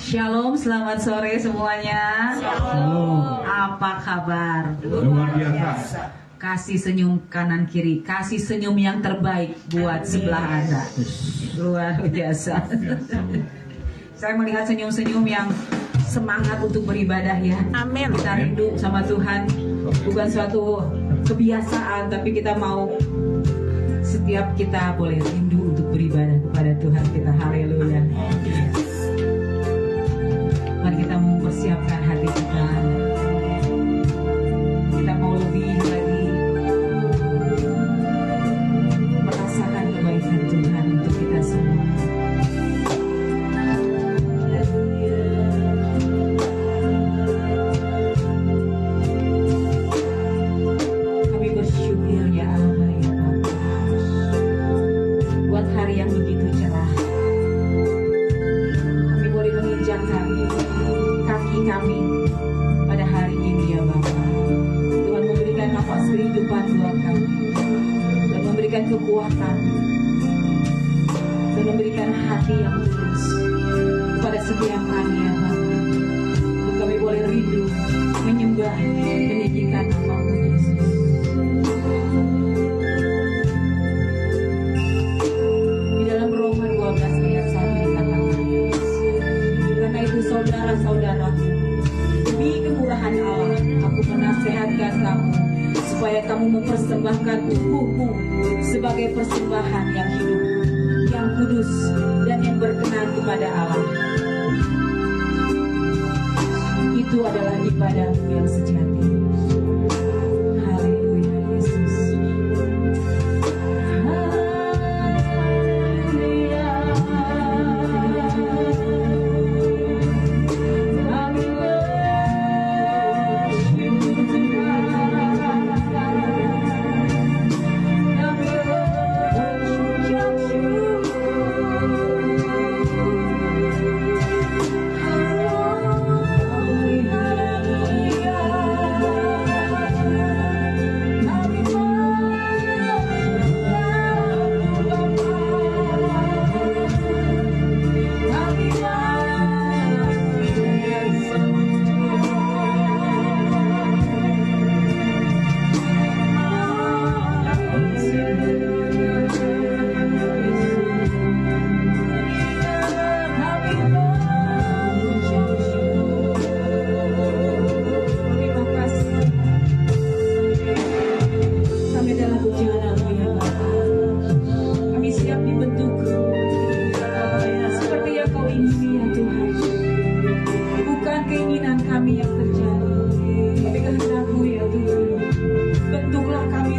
Shalom, selamat sore semuanya. Shalom. Apa kabar? Luar biasa. Kasih senyum kanan kiri, kasih senyum yang terbaik buat sebelah Anda. Luar biasa. Saya melihat senyum-senyum yang semangat untuk beribadah ya. Amin. Kita rindu sama Tuhan, bukan suatu kebiasaan, tapi kita mau setiap kita boleh rindu untuk beribadah kepada Tuhan kita. Haleluya. Mari kita mempersiapkan hati kita. Kita mau lebih lagi merasakan kebaikan Tuhan untuk kita semua. Kami bersyukur ya Allah ya Bapa, buat hari yang begitu cerah. Kami boleh menginjakkan kaki kami pada hari ini ya Bapa. Tuhan memberikan nafas kehidupan buat kami dan memberikan kekuatan dan memberikan hati yang tulus kepada setiap kami ya Bapa. Untuk kami boleh rindu menyembah meninggikan nama-Mu Yesus. Di dalam Roma 12 ayat 1 dikatakan, karena itu saudara-saudaraku, demi kemurahan Allah, aku menasehatkan kamu supaya kamu mempersembahkan tubuhmu sebagai persembahan yang hidup, yang kudus, dan yang berkenan kepada Allah. Itu adalah ibadah yang sejati. Haleluya Yesus. Dalam luka kami,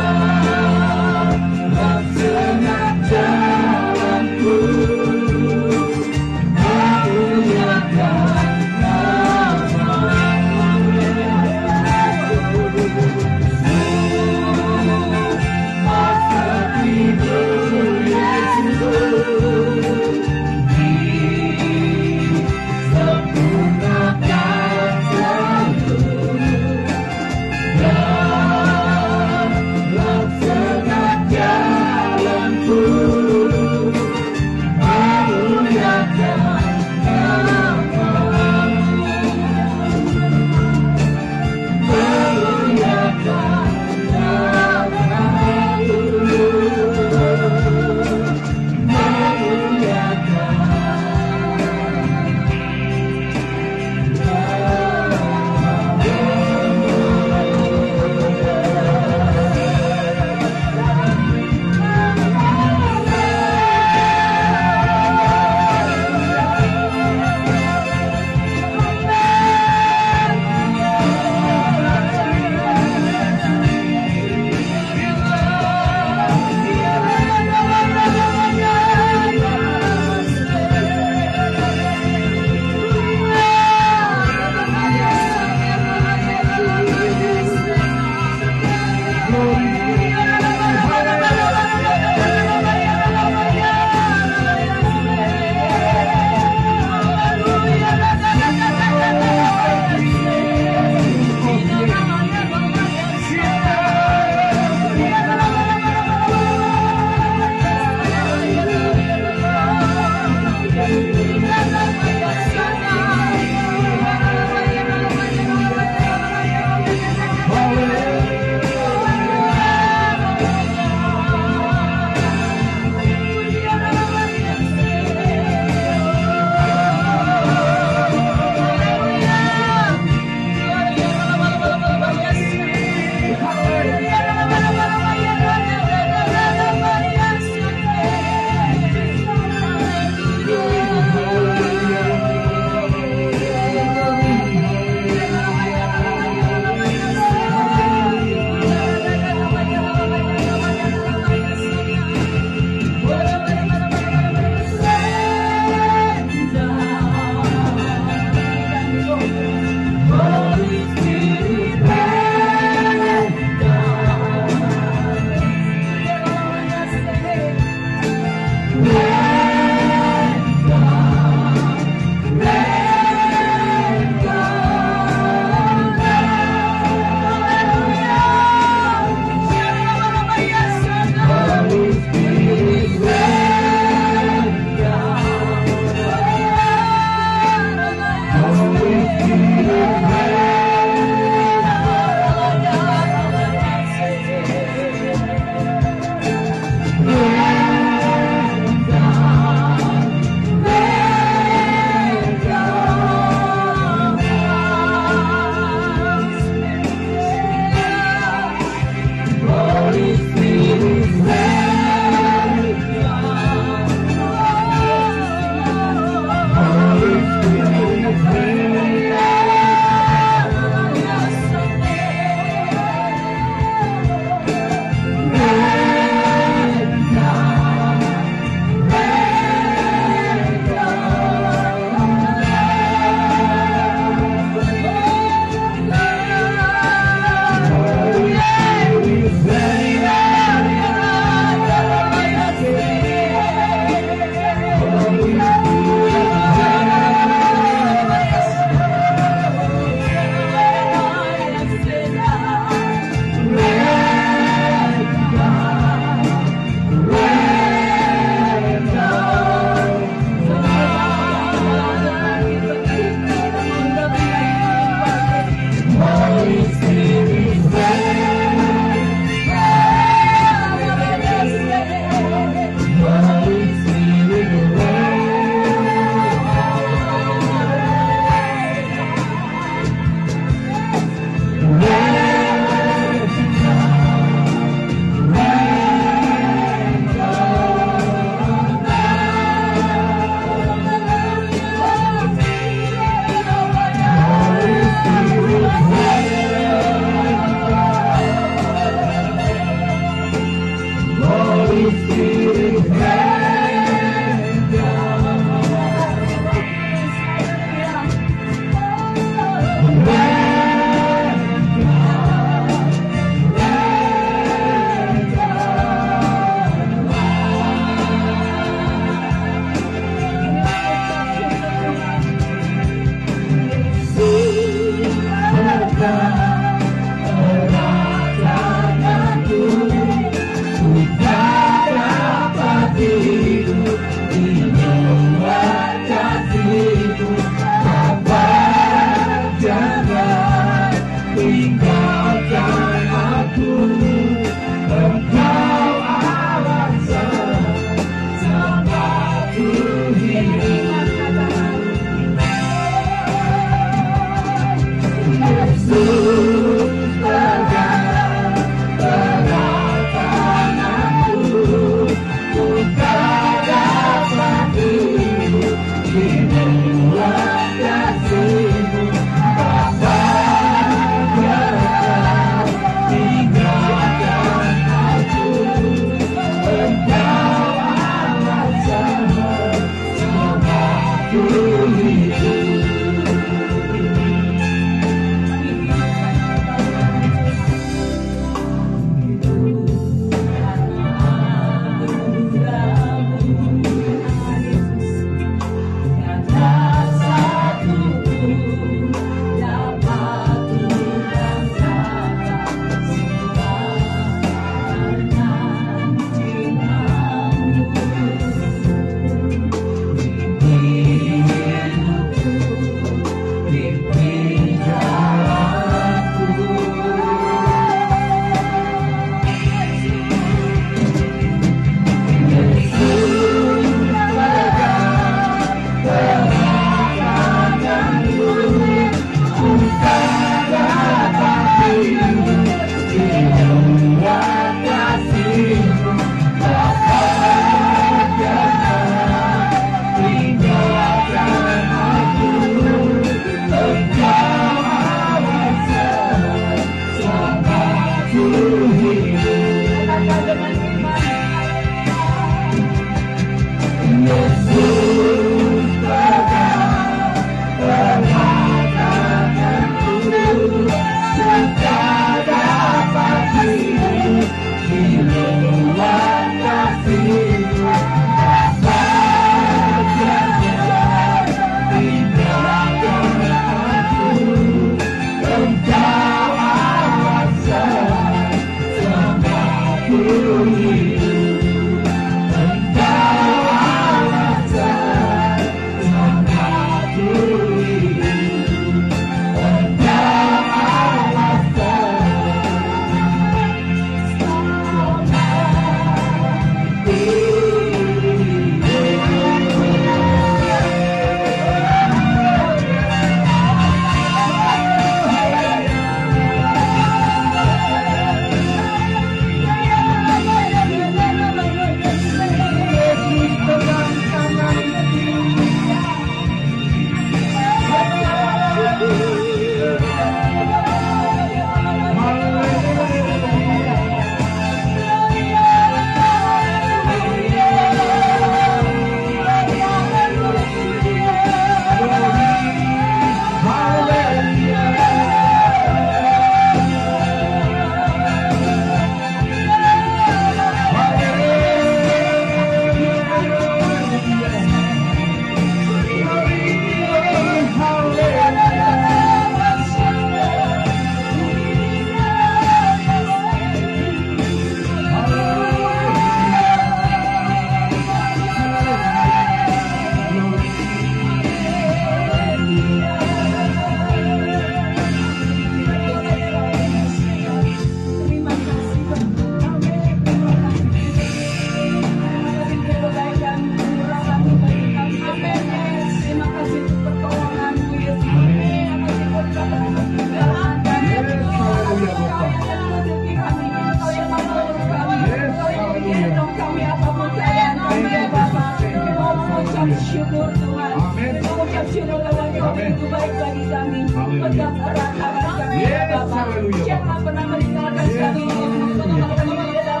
syukur Tuhan. Mengucap syukur bahwa Kau begitu baik bagi kami. Pegang erat tangan kami ya Bapa. Jangan pernah meninggalkan kami. Kami tidak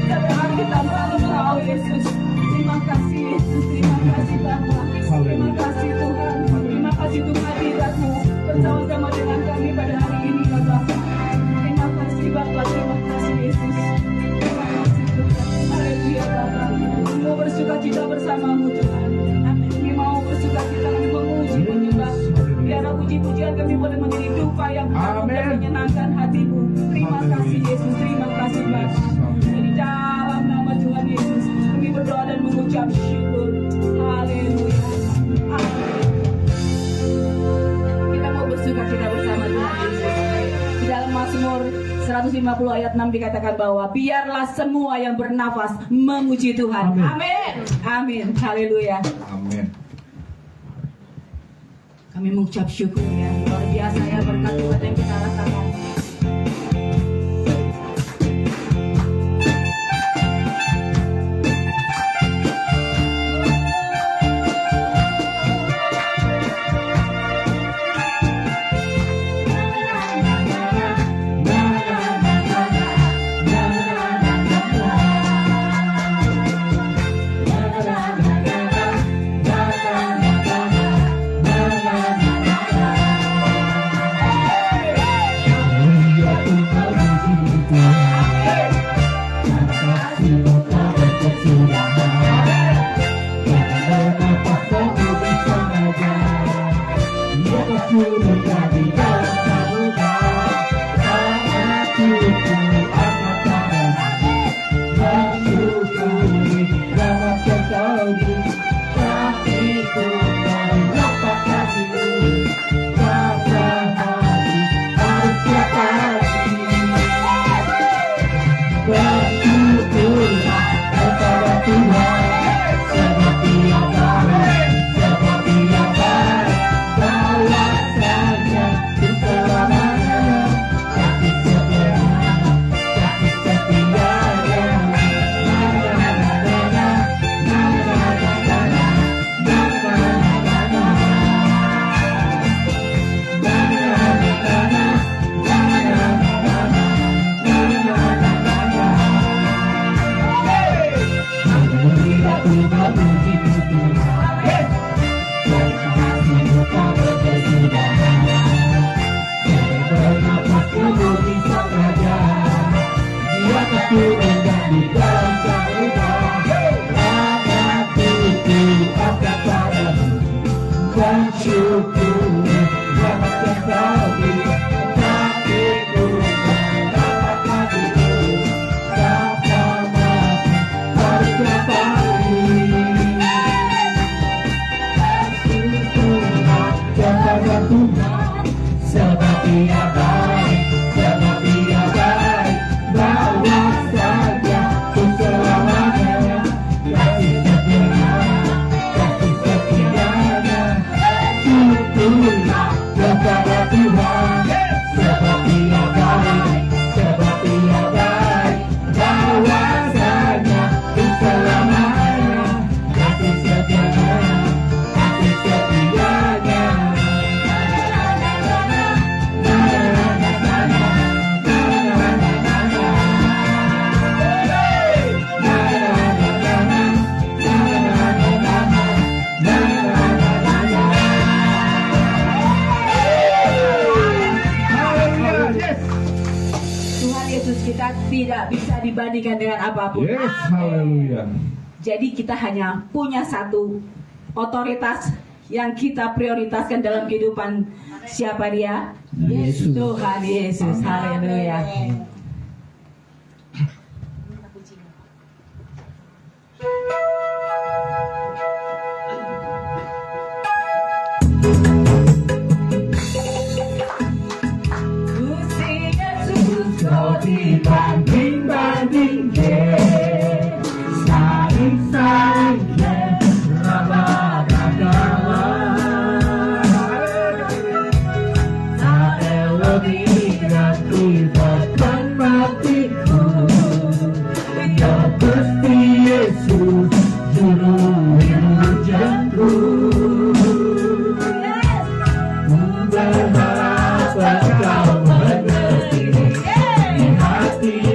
dapat kita melalui Engkau Yesus. Terima kasih Yesus. Terima kasih Bapa. Terima kasih Tuhan. Terima kasih untuk hadirat-Mu bersama-sama dengan kami pada hari ini ya Bapa. Terima kasih Bapa. Terima kasih Yesus. Terima kasih Tuhan. Haleluya Bapa. Mau bersuka cita bersama-Mu Tuhan. Kami mau bersuka cita kami memuji menyembah. Biarlah puji-pujian kami boleh menjadi dupa yang harum dan menyenangkan hati-Mu. Terima kasih Yesus. Terima kasih Bapa. Di dalam nama Tuhan Yesus kami berdoa dan mengucap syukur. Haleluya. Amin. Kita mau bersuka cita bersama Tuhan Yesus. Di dalam Mazmur 150 ayat 6 dikatakan bahwa biarlah semua yang bernafas memuji Tuhan. Amin. Amin. Haleluya. Amin. Kami mengucap syukur ya. Luar biasa ya berkat Tuhan yang kita rasakan. aku enggan dipercaya, hatiku akan padamu dan syukur dapat kembali. Hatiku mendapat hatiku sampai mati harus kembali. Syukurlah kepada Tuhan, sebab Dia baik, sebab Dia baik, bawa saja keselamanya. Kasih setianya, syukurlah kepada Tuhan, sebab Dia baik, sebab Dia baik, bawa saja keselamanya. Kasih setianya, kasih setianya. Tuhan Yesus kita tidak bisa dibandingkan dengan apapun. Yes, haleluya. Jadi kita hanya punya satu otoritas yang kita prioritaskan dalam kehidupan. Siapa dia? Yesus. Tuhan Yesus. Haleluya. Gusti Yesus, Kau dibanding-bandingkan, saling-salingkan, raba-raba. Tak elok digratifkan matiku, ya Gusti Yesus, juru hujanku. Ku berharap Engkau mengerti di hati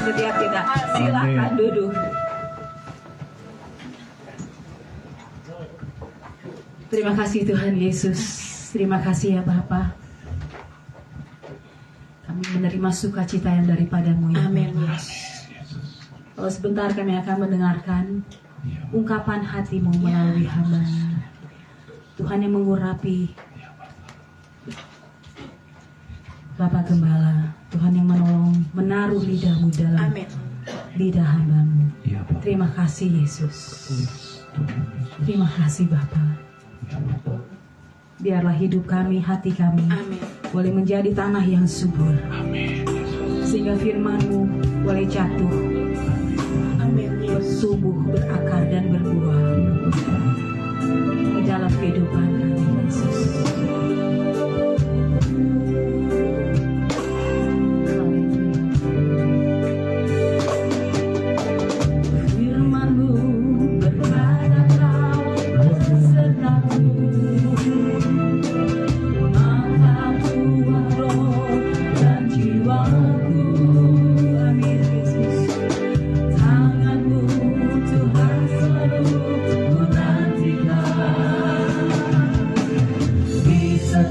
setiap kita. Silakan duduk. Terima kasih Tuhan Yesus. Terima kasih ya Bapa. Kami menerima sukacita yang daripadamu ya. Amin. Kalau sebentar kami akan mendengarkan ungkapan hatimu melalui hamba-Nya. Tuhan yang mengurapi Bapak Gembala, Tuhan yang menolong, menaruh lidahmu dalam Amin. lidah hamba-Mu. Ya, Bapak. Terima kasih Yesus. Terima kasih Bapa. Biarlah hidup kami, hati kami Amin. boleh menjadi tanah yang subur. Sehingga firman-Mu boleh jatuh, Amin. bertumbuh, berakar dan berbuah di dalam kehidupan kami Yesus. Firman-Mu berkata kau besertaku, mengangkat tuah roh dan jiwaku. Amin Yesus. Tangan-Mu Tuhan selalu ku nantikan. Bisa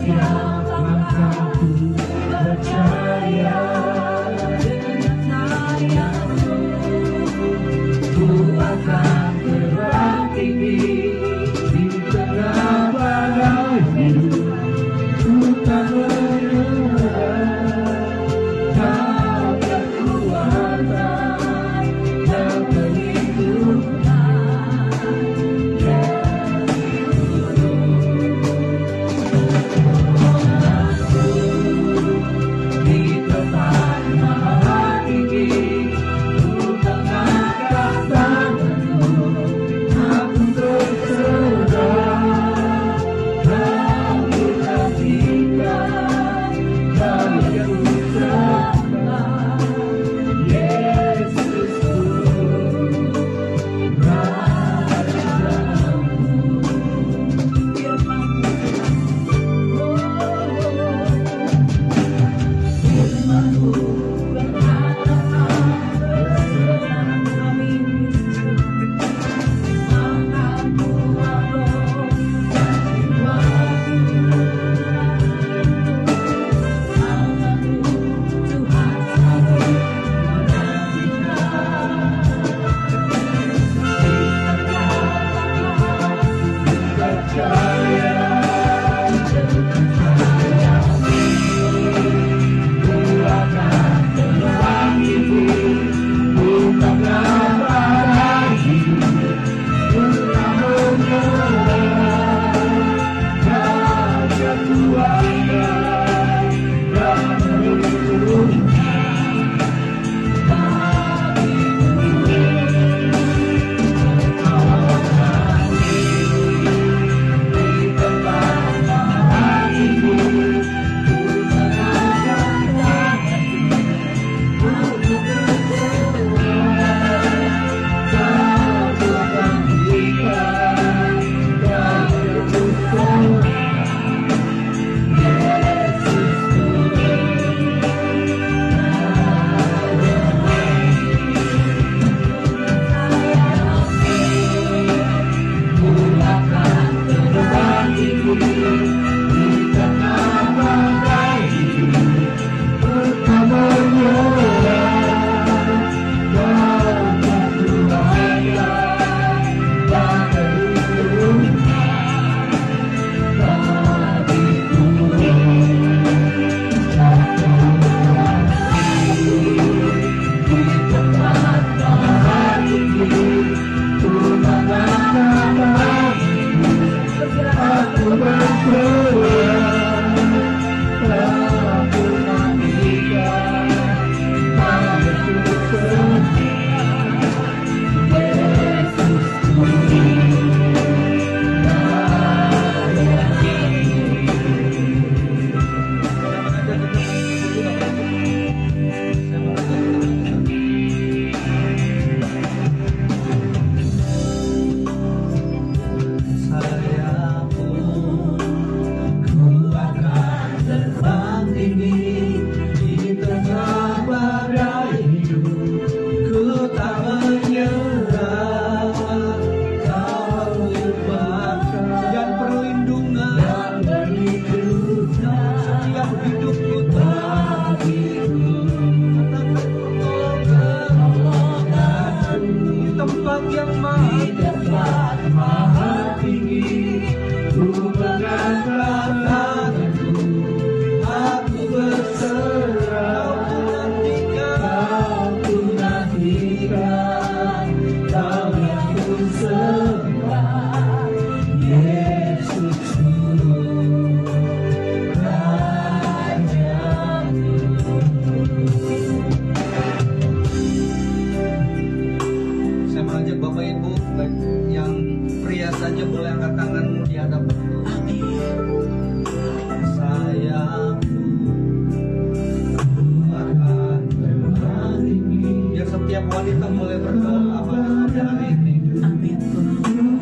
wanita boleh berdoa pada hari ini. Amin Tuhan.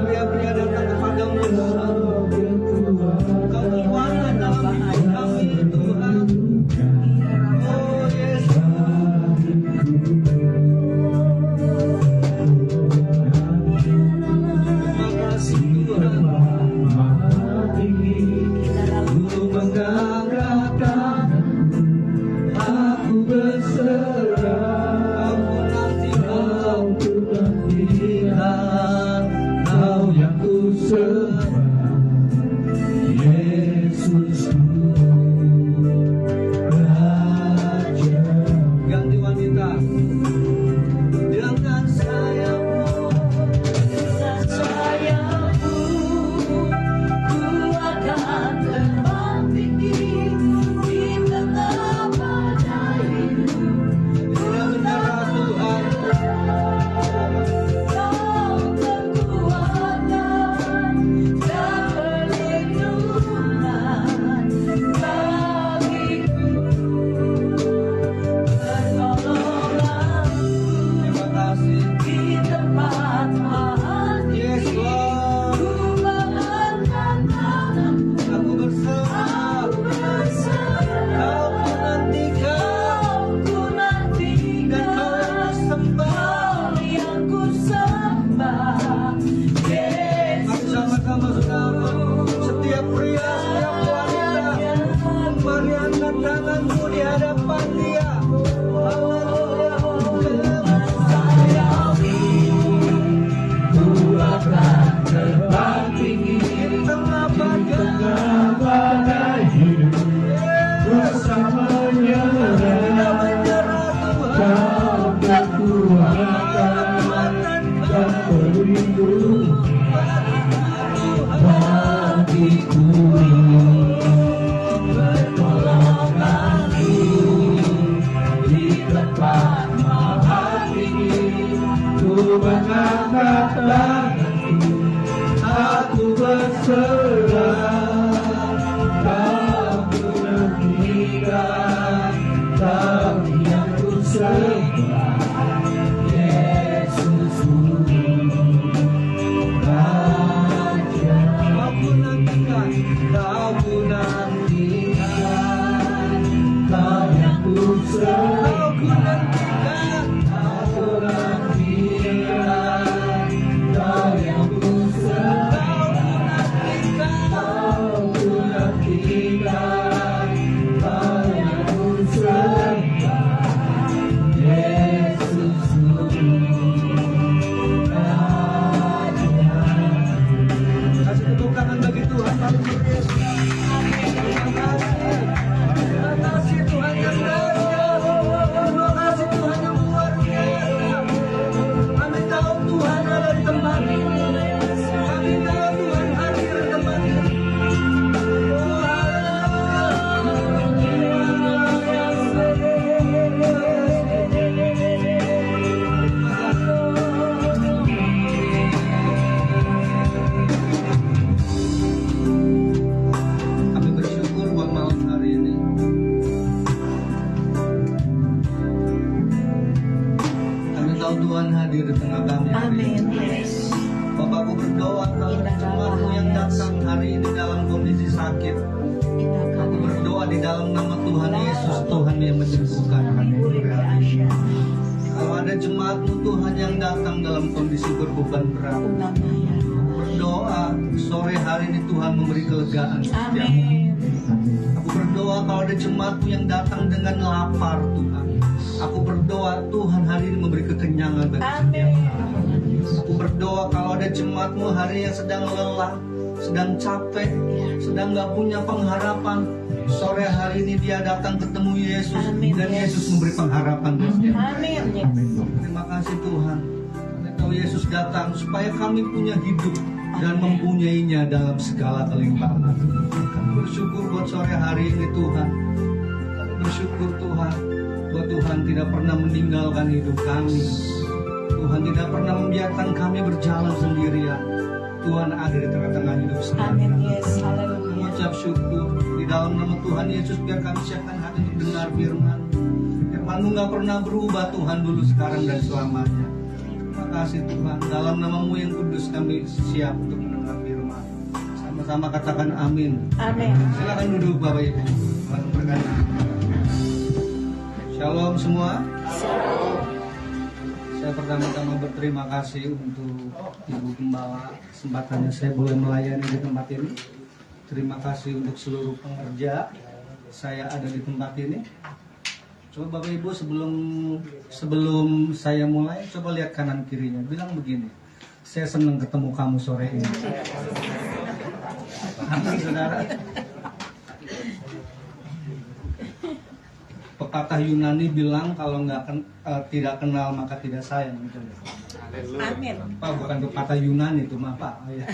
Pria-pria datang kepadamu Tuhan. Kau tuanan dalam hidup kami Tuhan. Oh Yesus. Terima kasih Tuhan. Ku mengangkat tanganku, aku berserah. Aku nantikan Kau yang ku sembah, Yesusku, Raja. ganti wanita dengan sayapmu. Sayapmu, ku akan terbang tinggi di tengah badai. Tidak menyerah Tuhan. Kau kekuatan dan perlindungan bagiku. Pertolonganku Terima kasih. di tempat hati. Yes Lord. Ku mengangkat tanganku, Aku berserah. aku berserah. Kau ku nantikan. Ku Dan kau yang nantikan, ku sembah. Kau yang ku sembah, Mari Yesus. sama-sama saudara. Setiap pria, setiap wanita, mari angkat tanganmu di hadapan Dia. Haleluya. Ku akan terbang tinggi Di tengah badai. badai hidup, bersama menyerah. Tidak menyerah Tuhan. Kau kekuatan dan perlindungan bagiku. Pertolonganku di tempat maha tinggi. Ku mengangkat tanganku, aku berserah. Kau ku nantikan, Kau yang ku sembah, Yesusku, Raja. Aku nantikan, kau ku nantikan. Kau yang ku sembah, Kau ku nantikan. aku nantikan. Kau yang ku sembah, Kau ku nantikan. Kau yang ku sembah, Yesusku, Raja. Kasih tepuk tangan bagi Tuhan. Terima kasih. Terima kasih Tuhan yang dahsyat. Terima kasih Tuhan yang luar biasa. Kami tahu Tuhan ada di tempat ini. Kami tahu Tuhan hadir di tempat ini. Oh, kami bersyukur buat malam hari ini. Kami tahu Tuhan hadir di tengah kami hari ini. Amin Yesus. Bapakku berdoa kalau jemaatmu yang datang hari ini dalam kondisi sakit. Aku berdoa di dalam nama Tuhan Yesus, Tuhan yang menyembuhkan. Kalau ada jemaatmu Tuhan yang datang dalam kondisi berbeban berat, berdoa sore hari ini Tuhan memberi kelegaan setiap. Amin. Aku berdoa kalau ada jemaatmu yang datang dengan lapar Tuhan. Aku berdoa Tuhan hari ini memberi kekenyangan bagi setiap. Aku berdoa kalau ada jemaatmu hari yang sedang lelah, sedang capek, sedang gak punya pengharapan. Sore hari ini dia datang ketemu Yesus. Amin, Dan Yesus. Yesus memberi pengharapan bagi setiap. Amin. Terima kasih Tuhan. Kami tahu Yesus datang supaya kami punya hidup dan mempunyainya dalam segala kelimpahan. Kami bersyukur buat sore hari ini Tuhan. Kami bersyukur Tuhan buat Tuhan tidak pernah meninggalkan hidup kami. Tuhan tidak pernah membiarkan kami berjalan sendirian. Tuhan ada di tengah-tengah hidup kami. Amin. Yes. Haleluya. Mengucap syukur di dalam nama Tuhan Yesus, biar kami siapkan hati untuk dengar firman. Firman Firman-Mu nggak pernah berubah Tuhan, dulu, sekarang, dan selamanya. Terima kasih Tuhan. Dalam nama-Mu yang kudus kami siap untuk mendengar firman. Sama-sama katakan amin. Amin. Silakan duduk Bapak Ibu. Tuhan berkati. Shalom semua. Saya pertama-tama berterima kasih untuk Ibu Gembala, kesempatannya saya boleh melayani di tempat ini. Terima kasih untuk seluruh pengerja saya ada di tempat ini. Coba Bapak Ibu sebelum saya mulai, coba lihat kanan kirinya, bilang begini, saya senang ketemu kamu sore ini. Amin saudara. Pepatah Yunani bilang kalau tidak kenal maka tidak sayang, gitu. Amin. Pak, bukan pepatah Yunani itu, maaf Pak. Oh, ya.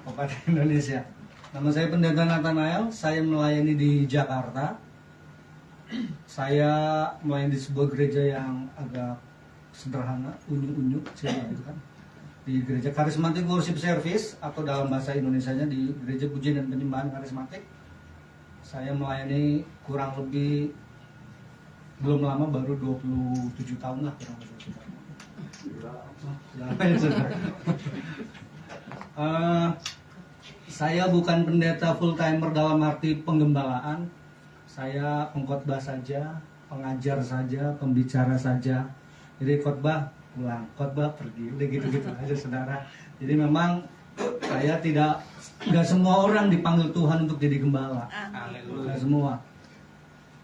Pepatah Indonesia. Nama saya Pendeta Nathanael, saya melayani di Jakarta. Saya melayani di sebuah gereja yang agak sederhana, unyu-unyu, gitu kan. Di gereja Charismatic Worship Service, atau dalam bahasa Indonesianya di gereja pujian dan penyembahan karismatik. Saya melayani kurang lebih, belum lama, baru 27 tahun lah kurang lebih. Saya bukan pendeta full timer dalam arti penggembalaan. Saya pengkhotbah saja, pengajar saja, pembicara saja. Jadi khotbah pulang, khotbah pergi, udah gitu-gitu aja saudara. Jadi memang saya nggak semua orang dipanggil Tuhan untuk jadi gembala. Nggak semua.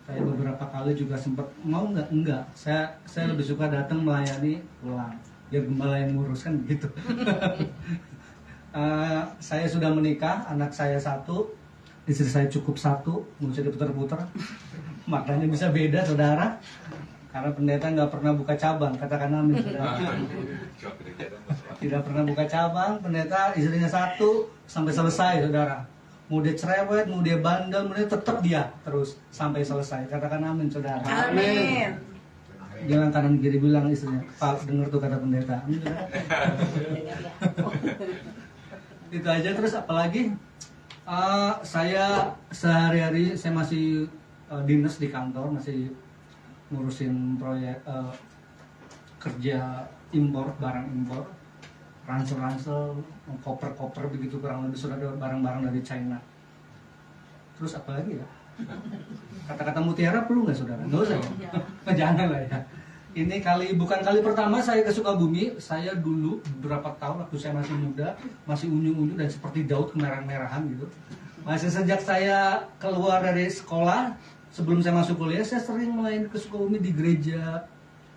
Saya beberapa kali juga sempat mau enggak. Saya lebih suka datang melayani, pulang. Biar gembala yang ngurus, kan gitu. Saya sudah menikah, anak saya 1, istri saya cukup 1, nggak usah diputar-putar. Maknanya bisa beda saudara. Karena pendeta nggak pernah buka cabang, katakan amin saudara. Tidak pernah buka cabang, pendeta istrinya 1 sampai selesai saudara. Mau dia cerewet, mau dia bandel, mau dia tetap dia terus sampai selesai. Katakan amin saudara. Amin. Jangan kanan kiri bilang istrinya, Pak dengar tuh kata pendeta. Amin saudara. Itu aja. Terus apalagi saya sehari-hari saya masih dinas di kantor, masih ngurusin proyek kerja impor, barang impor, ransel-ransel, koper-koper begitu kurang lebih, sudah ada barang-barang dari China. Terus apa lagi ya? Kata-kata mutiara perlu nggak saudara? Nggak usah ya? Jangan lah ya. Ini bukan kali pertama saya ke Sukabumi. Saya dulu beberapa tahun waktu saya masih muda, masih unyu-unyu dan seperti Daud kemerah-merahan gitu. Masih sejak saya keluar dari sekolah, sebelum saya masuk kuliah, saya sering melayani ke Sukabumi di gereja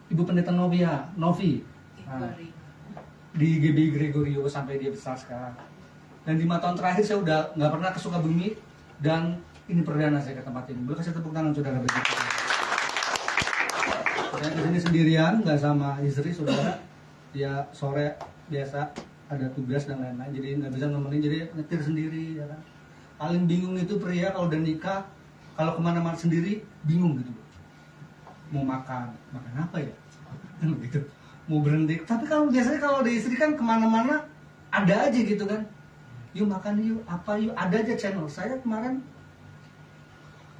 Ibu Pendeta Novi. Nah, di GBI Gregorio sampai dia besar sekarang. Dan 5 tahun terakhir saya udah nggak pernah ke Sukabumi, dan ini perdana saya ke tempat ini. Boleh kasih tepuk tangan saudara begitu. Saya kesini sendirian, nggak sama istri saudara. Dia sore biasa ada tugas dan lain-lain, jadi nggak bisa nemenin, jadi nyetir sendiri. Ya kan? Paling bingung itu pria kalau udah nikah, kalau kemana-mana sendiri bingung gitu. Mau makan apa ya? Gitu. Mau berhenti. Tapi kalau biasanya kalau ada istri kan kemana-mana ada aja gitu kan. Yuk makan yuk, apa yuk, ada aja channel. Saya kemarin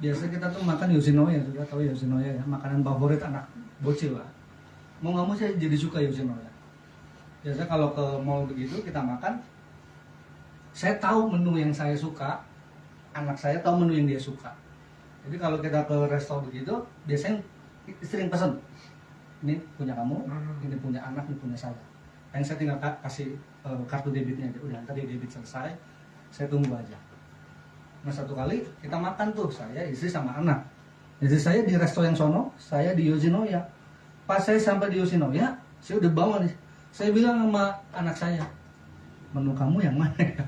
biasa kita tuh makan Yoshinoya, sudah tahu Yoshinoya ya, makanan favorit anak bocil lah. Mau nggak mau saya jadi suka Yoshinoya. Biasa kalau ke mall begitu kita makan, saya tahu menu yang saya suka, anak saya tahu menu yang dia suka. Jadi kalau kita ke resto begitu, biasanya sering pesen, ini punya kamu, ini punya anak, ini punya saya. Yang saya tinggal kasih kartu debitnya aja, udah tadi debit selesai, saya tunggu aja. Nah satu kali kita makan tuh, saya, istri sama anak. Istri saya di resto yang sono, saya di Yoshinoya. Pas saya sampai di Yoshinoya, saya udah bawa nih. Saya bilang sama anak saya, menu kamu yang mana ya?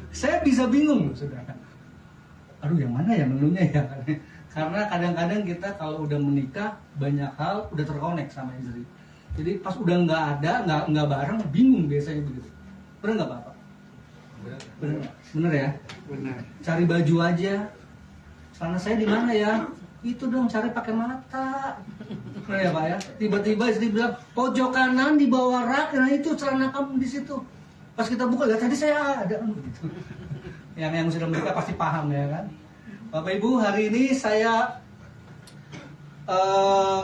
Saya bisa bingung loh saudara. Aduh yang mana ya menunya ya? Karena kadang-kadang kita kalau udah menikah, banyak hal udah terkonek sama istri. Jadi pas udah nggak ada, nggak bareng, bingung biasanya begitu. Bener nggak Bapak? Bener ya? Benar. Cari baju aja. Celana saya di mana ya? Itu dong, cari pakai mata. Bener ya Pak ya? Tiba-tiba istri bilang, pojok kanan di bawah rak, nah itu celana kamu di situ. Pas kita buka, lihat tadi saya ada kan begitu. Yang sudah menikah pasti paham ya kan? Bapak Ibu, hari ini saya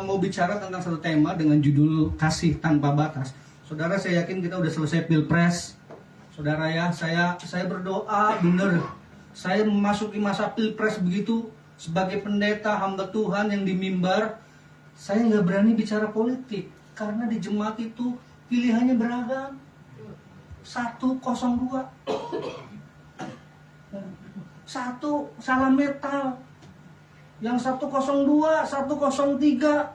mau bicara tentang satu tema dengan judul kasih tanpa batas. Saudara, saya yakin kita udah selesai pilpres. Saudara ya, saya berdoa bener. Saya memasuki masa pilpres begitu, sebagai pendeta hamba Tuhan yang di mimbar, saya nggak berani bicara politik karena di jemaat itu pilihannya beragam. 102, satu salah metal, yang 102, 103,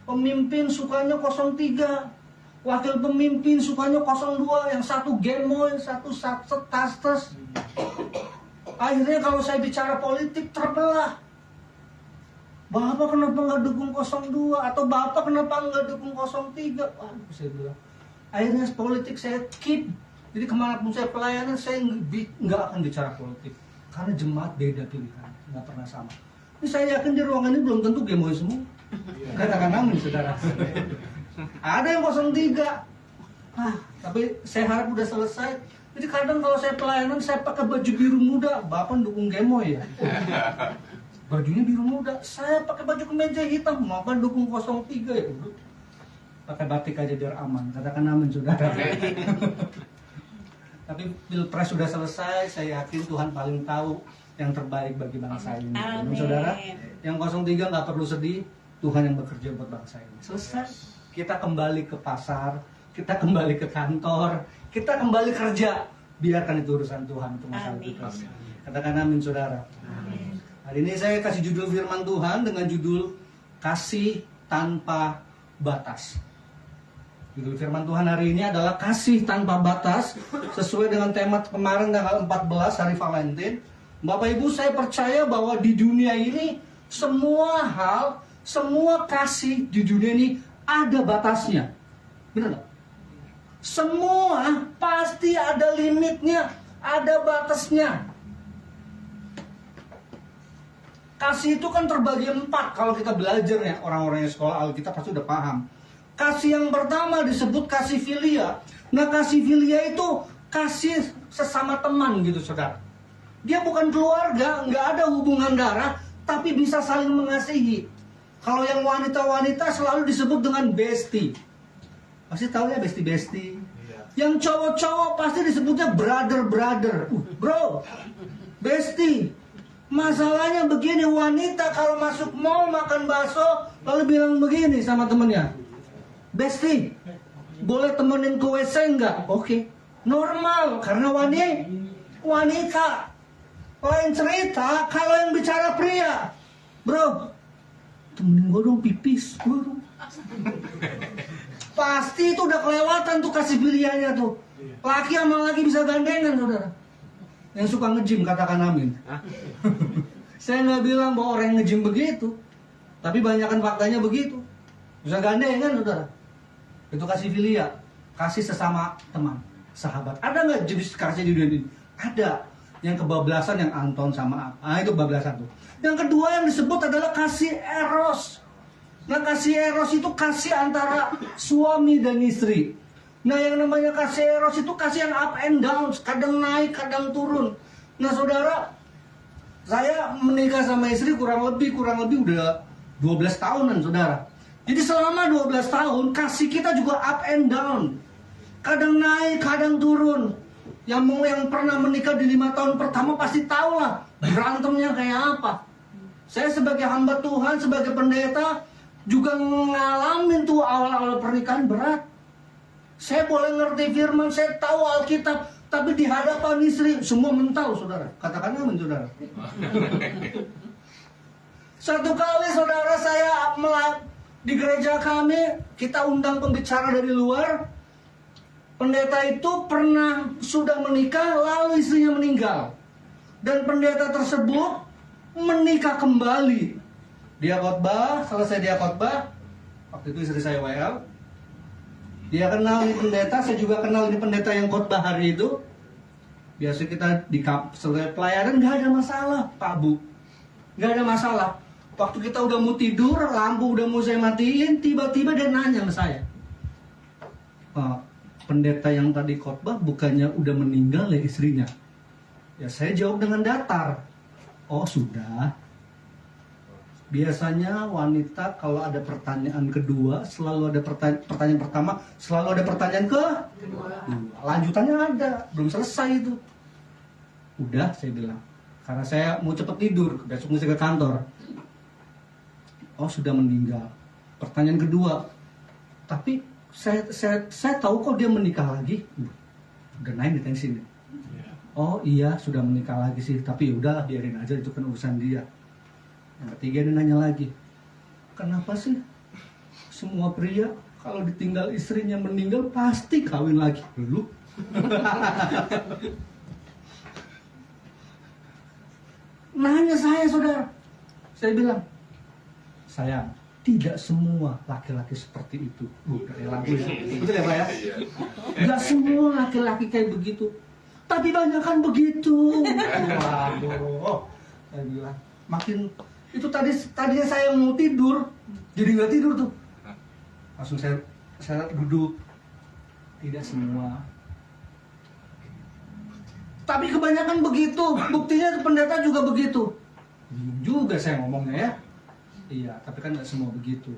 pemimpin sukanya 03, wakil pemimpin sukanya 02, yang satu gemoy, satu tastes. Akhirnya kalau saya bicara politik terbelah. Bapak kenapa nggak dukung 02? Atau Bapak kenapa nggak dukung 03? Waduh, saya bilang. Akhirnya politik saya keep. Jadi kemanapun saya pelayanan, saya nggak akan bicara politik. Karena jemaat beda pilihan, nggak pernah sama. Ini saya yakin di ruangan ini belum tentu gemoy semua. Katakan amin, saudara. Ada yang 03. Tapi saya harap udah selesai. Jadi kadang kalau saya pelayanan, saya pakai baju biru muda. Bapak dukung gemoy ya? Bajunya biru muda. Saya pakai baju kemeja hitam. Bapak dukung 03 ya? Pakai batik aja biar aman. Katakan amin, saudara. Tapi pilpres sudah selesai. Saya yakin Tuhan paling tahu yang terbaik bagi bangsa ini. Amin. Saudara, yang 03 nggak perlu sedih. Tuhan yang bekerja buat bangsa ini. Selesai. Kita kembali ke pasar, kita kembali ke kantor, kita kembali kerja. Biarkan itu urusan Tuhan untuk masalah pilpres. Katakan amin, saudara. Amin. Hari ini saya kasih judul firman Tuhan dengan judul Kasih Tanpa Batas. Judul firman Tuhan hari ini adalah Kasih Tanpa Batas, sesuai dengan tema kemarin tanggal 14 hari Valentine. Bapak Ibu, saya percaya bahwa di dunia ini semua hal, semua kasih di dunia ini ada batasnya. Benar nggak? Semua pasti ada limitnya, ada batasnya. Kasih itu kan terbagi 4 kalau kita belajar ya, orang-orang yang sekolah Alkitab pasti udah paham. Kasih yang pertama disebut kasih filia. Nah, kasih filia itu kasih sesama teman gitu, saudara. Dia bukan keluarga, nggak ada hubungan darah, tapi bisa saling mengasihi. Kalau yang wanita-wanita selalu disebut dengan bestie. Pasti tahu ya bestie-bestie. Yang cowok-cowok pasti disebutnya brother-brother. Bro, bestie. Masalahnya begini, wanita kalau masuk mall makan bakso lalu bilang begini sama temennya, bestie, boleh temenin ke WC enggak? Oke. Normal, karena wanita. Lain cerita kalau yang bicara pria. Bro, temenin gue dong pipis. Pasti itu udah kelewatan tuh kasih pilihannya tuh. Laki sama laki bisa gandengan, saudara. Yang suka nge-gym katakan amin. Saya nggak bilang bahwa orang yang nge-gym begitu, tapi banyakkan faktanya begitu. Bisa gandengan, saudara. Itu kasih filia, kasih sesama teman, sahabat. Ada nggak jenis kasih di dunia ini? Ada. Yang kebablasan yang Anton sama itu kebablasan tuh. Yang kedua yang disebut adalah kasih eros. Nah, kasih eros itu kasih antara suami dan istri. Nah, yang namanya kasih eros itu kasih yang up and down, kadang naik, kadang turun. Nah, saudara, saya menikah sama istri kurang lebih udah 12 tahunan, saudara. Jadi selama 12 tahun, kasih kita juga up and down. Kadang naik, kadang turun. Yang pernah menikah di 5 tahun pertama pasti tahu lah berantemnya kayak apa. Saya sebagai hamba Tuhan, sebagai pendeta, juga ngalamin tuh awal-awal pernikahan berat. Saya boleh ngerti firman, saya tahu Alkitab, tapi di hadapan istri semua mental, saudara. Katakan amin, saudara. Satu kali, saudara, saya di gereja kami, kita undang pembicara dari luar. Pendeta itu sudah menikah, lalu istrinya meninggal. Dan pendeta tersebut menikah kembali. Dia khotbah, selesai dia khotbah, waktu itu istri saya WL. Dia kenal ini pendeta, saya juga kenal ini pendeta yang khotbah hari itu. Biasa kita di selesai pelayanan nggak ada masalah, Pak Bu. Nggak ada masalah. Waktu kita udah mau tidur, lampu udah mau saya matiin, tiba-tiba dia nanya sama saya, pendeta yang tadi khotbah bukannya udah meninggal ya istrinya? Ya saya jawab dengan datar, oh sudah. Biasanya wanita kalau ada pertanyaan kedua selalu ada pertanyaan pertama, selalu ada pertanyaan kedua. Lanjutannya ada, belum selesai itu. Udah, saya bilang. Karena saya mau cepet tidur, besok mesti ke kantor. Oh, sudah meninggal. Pertanyaan kedua. Tapi saya tahu kok dia menikah lagi. Udah naik di tensi nih. Oh iya, sudah menikah lagi sih. Tapi udah biarin aja, itu kan urusan dia. Yang ketiga dia nanya lagi, kenapa sih semua pria kalau ditinggal istrinya meninggal pasti kawin lagi? Lu? Nanya saya, saudara. Saya bilang, sayang, tidak semua laki-laki seperti itu. Dari lagu ya. Betul ya Pak ya? Tidak semua laki-laki kayak begitu. Tapi banyak kan begitu. Waduh. Saya bilang, makin itu tadinya saya mau tidur, jadi nggak tidur tuh. Langsung saya duduk. Tidak semua. Tapi kebanyakan begitu. Buktinya pendeta juga begitu. Bingung juga saya ngomongnya ya. Iya, tapi kan nggak semua begitu.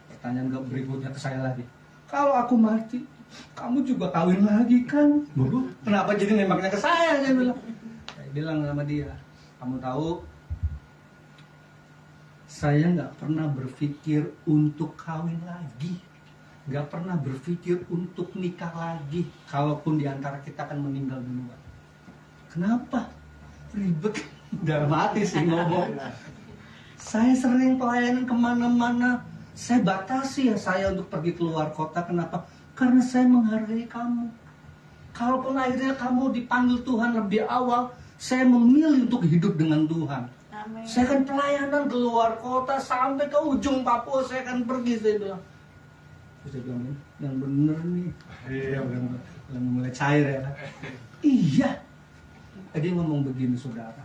Pertanyaan berikutnya ke saya lagi. Kalau aku mati, kamu juga kawin lagi kan? Waduh, kenapa jadi nembaknya ke saya? Saya bilang sama dia, kamu tahu, saya nggak pernah berpikir untuk kawin lagi, nggak pernah berpikir untuk nikah lagi. Kalaupun diantara kita akan meninggal duluan. Kenapa? Ribet. Dalam hati sih ngomong. Saya sering pelayanan kemana-mana. Saya batasi ya saya untuk pergi keluar kota. Kenapa? Karena saya menghargai kamu. Kalaupun akhirnya kamu dipanggil Tuhan lebih awal, saya memilih untuk hidup dengan Tuhan. Amin. Saya akan pelayanan keluar kota sampai ke ujung Papua, saya akan pergi. Saya bilang, yang bener nih. Iya, udah mulai cair ya. Iya. Dia ngomong begini, saudara.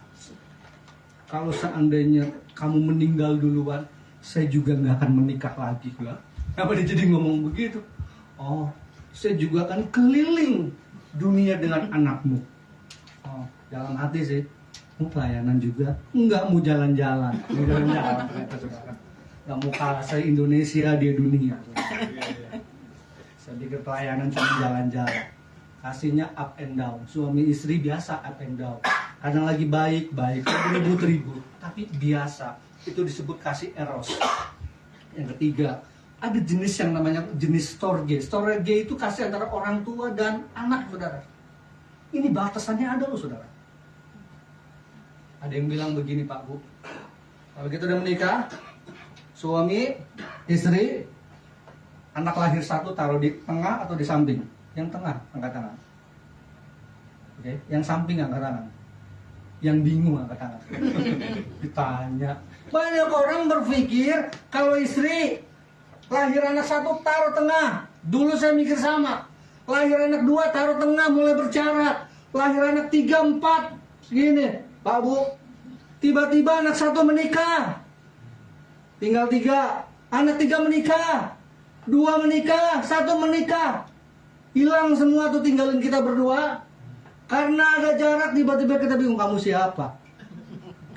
Kalau seandainya kamu meninggal duluan, saya juga nggak akan menikah lagi. Kenapa dia jadi ngomong begitu? Oh, saya juga akan keliling dunia dengan anakmu. Oh, dalam hati sih. Pelayanan juga nggak mau jalan-jalan ternyata saudara, nggak mau kalah saya Indonesia dia dunia. Saya pikir pelayanan cuma jalan-jalan, kasihnya up and down, suami istri biasa up and down, kadang lagi baik ribut tapi biasa, itu disebut kasih eros. Yang ketiga, ada jenis yang namanya jenis storge itu kasih antara orang tua dan anak, saudara. Ini batasannya ada loh, saudara. Ada yang bilang begini, Pak Bu, kalau kita udah menikah, suami, istri, anak lahir satu taruh di tengah atau di samping? Yang tengah, angkat tangan. Oke, yang samping angkat tangan. Yang bingung angkat tangan. Ditanya. Banyak orang berpikir kalau istri lahir anak satu taruh tengah. Dulu saya mikir sama. Lahir anak dua taruh tengah mulai berjarak. Lahir anak 3, 4 segini. Pak Bu, tiba-tiba anak 1 menikah, tinggal 3, anak 3 menikah, 2 menikah, 1 menikah, hilang semua tuh, tinggalin kita berdua. Karena ada jarak, tiba-tiba kita bingung kamu siapa.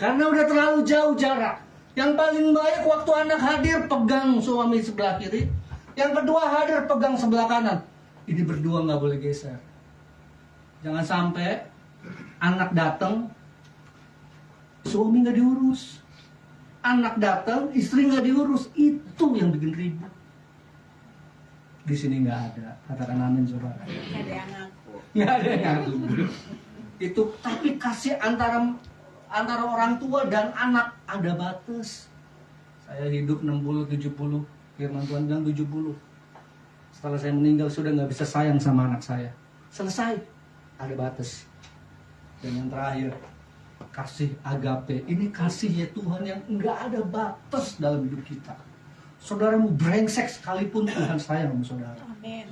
Karena udah terlalu jauh jarak. Yang paling baik waktu anak hadir pegang suami sebelah kiri, yang kedua hadir pegang sebelah kanan. Ini berdua nggak boleh geser. Jangan sampai anak datang, suami nggak diurus, anak datang, istri nggak diurus, itu yang bikin ribut. Di sini nggak ada, katakan amin saudara. Nggak ada yang ngaku. Nggak ada yang ngaku. Itu tapi kasih antara orang tua dan anak ada batas. Saya hidup 60-70, firman Tuhan bilang 70. Setelah saya meninggal sudah nggak bisa sayang sama anak saya. Selesai, ada batas. Dan yang terakhir, kasih agape. Ini kasihnya Tuhan yang nggak ada batas dalam hidup kita. Saudara mau brengsek sekalipun Tuhan sayang sama saudara. Amin.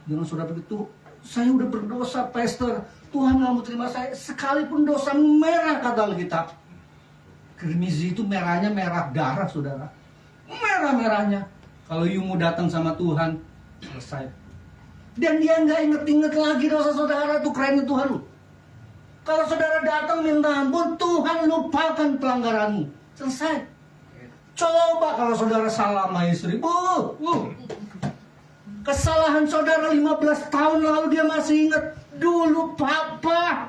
Jangan saudara begitu, saya udah berdosa pastor, Tuhan nggak mau terima saya. Sekalipun dosa merah kata Alkitab. Kirmizi itu merahnya merah darah saudara. Merah-merahnya. Kalau you mau datang sama Tuhan, selesai. Dan dia nggak inget-inget lagi dosa saudara, tuh kerennya Tuhan lu. Kalau saudara datang minta ampun, Tuhan lupakan pelanggaranmu. Selesai. Coba kalau saudara salah sama istri, kesalahan saudara 15 tahun lalu dia masih ingat, dulu papa.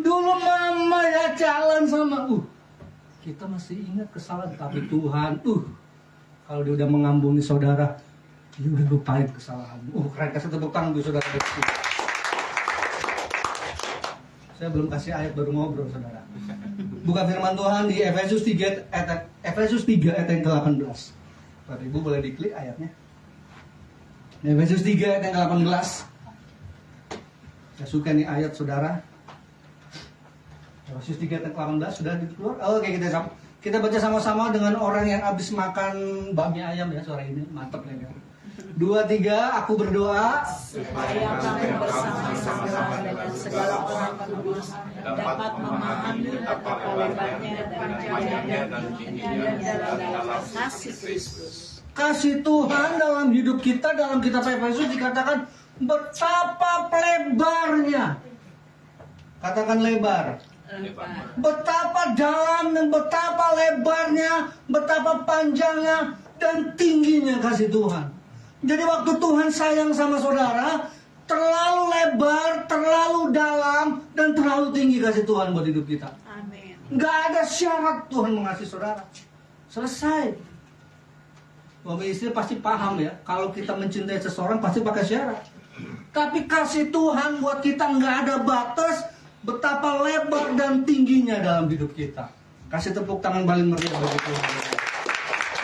Dulu mama ya jalan sama, kita masih ingat kesalahan, tapi Tuhan, kalau dia udah mengampuni saudara, dia udah lupain kesalahan. Keren, kasih tepuk tangan tuh saudara. Saya belum kasih ayat, baru ngobrol saudara. Buka firman Tuhan di Efesus 3 ayat yang ke-18. Bapak Ibu boleh diklik ayatnya. Efesus 3 ayat yang ke-18. Saya suka nih ayat saudara. Efesus 3 ayat yang ke-18 sudah dikeluar. Oke, kita baca sama-sama dengan orang yang habis makan bakmi ayam ya sore ini. Mantap ya. 2, 3, aku berdoa supaya kamu bersama-sama dengan segala orang kudus dapat memahami betapa lebarnya dan panjangnya dan tingginya dalam kasih Kristus. Kasih Tuhan dalam hidup kita, dalam kitab Efesus dikatakan betapa lebarnya. Katakan lebar. Betapa dalam dan betapa lebarnya, betapa panjangnya dan tingginya kasih Tuhan. Jadi waktu Tuhan sayang sama saudara, terlalu lebar, terlalu dalam, dan terlalu tinggi kasih Tuhan buat hidup kita. Amin. Gak ada syarat Tuhan mengasihi saudara. Selesai. Bapak istri pasti paham ya, kalau kita mencintai seseorang pasti pakai syarat. Tapi kasih Tuhan buat kita gak ada batas, betapa lebar dan tingginya dalam hidup kita. Kasih tepuk tangan paling meriah bagi Tuhan.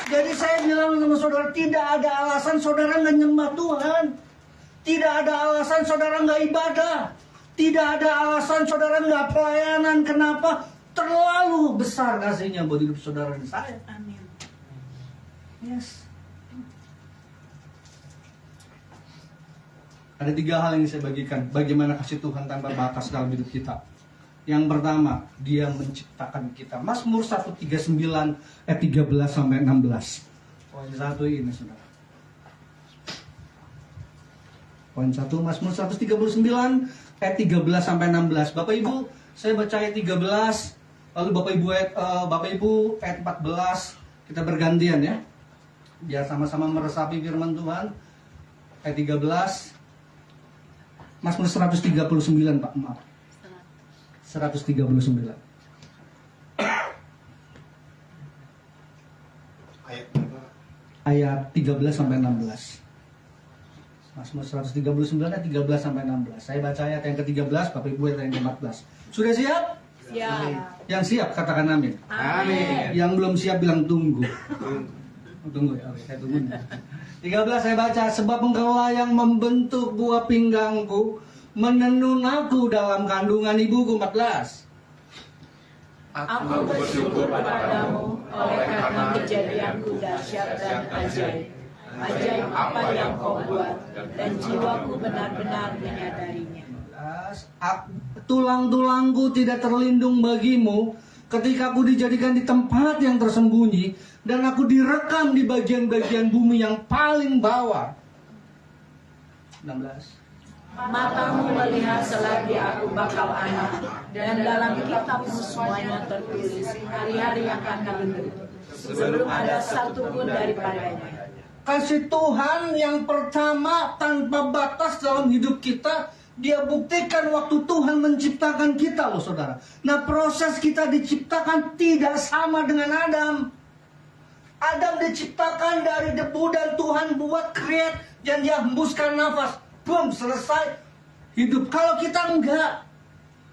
Jadi saya bilang sama saudara, tidak ada alasan saudara nggak nyembah Tuhan. Tidak ada alasan saudara nggak ibadah. Tidak ada alasan saudara nggak pelayanan. Kenapa? Terlalu besar kasihnya buat hidup saudara dan saya. Amin. Yes. Ada 3 hal yang saya bagikan. Bagaimana kasih Tuhan tanpa batas dalam hidup kita. Yang pertama, dia menciptakan kita. Mazmur 139 ayat 13 sampai 16. Poin 1 ini saudara. Poin 1 Mazmur 139 ayat 13 sampai 16. Bapak Ibu, saya baca ayat 13, lalu Bapak Ibu ayat 14. Kita bergantian ya. Biar sama-sama meresapi firman Tuhan. Ayat 13. Mazmur 139, Pak, maaf. 139. Ayat 13 sampai 16. Mazmur 139 ayat 13 sampai 16. Saya baca ayat yang ke-13, Bapak Ibu ayat yang ke-14. Sudah siap? Siap. Yang siap katakan amin. Amin. Yang belum siap bilang tunggu. Tunggu ya, oke, saya tunggu. 13 saya baca, sebab engkaulah yang membentuk buah pinggangku, menenun aku dalam kandungan ibuku. 14. Aku bersyukur padamu oleh karena kejadianku dahsyat dan ajaib. Ajaib apa yang kau buat, dan jiwaku benar-benar menyadarinya. Tulang-tulangku tidak terlindung bagimu ketika aku dijadikan di tempat yang tersembunyi dan aku direkam di bagian-bagian bumi yang paling bawah. 16. Matamu melihat selagi aku bakal anak, dan dalam kitabmu semuanya tertulis hari-hari yang akan datang, sebelum ada satu pun daripadanya. Kasih Tuhan yang pertama tanpa batas dalam hidup kita, dia buktikan waktu Tuhan menciptakan kita loh saudara. Nah, proses kita diciptakan tidak sama dengan Adam. Adam diciptakan dari debu dan Tuhan buat create dan dia hembuskan nafas. Boom, selesai hidup. Kalau kita enggak,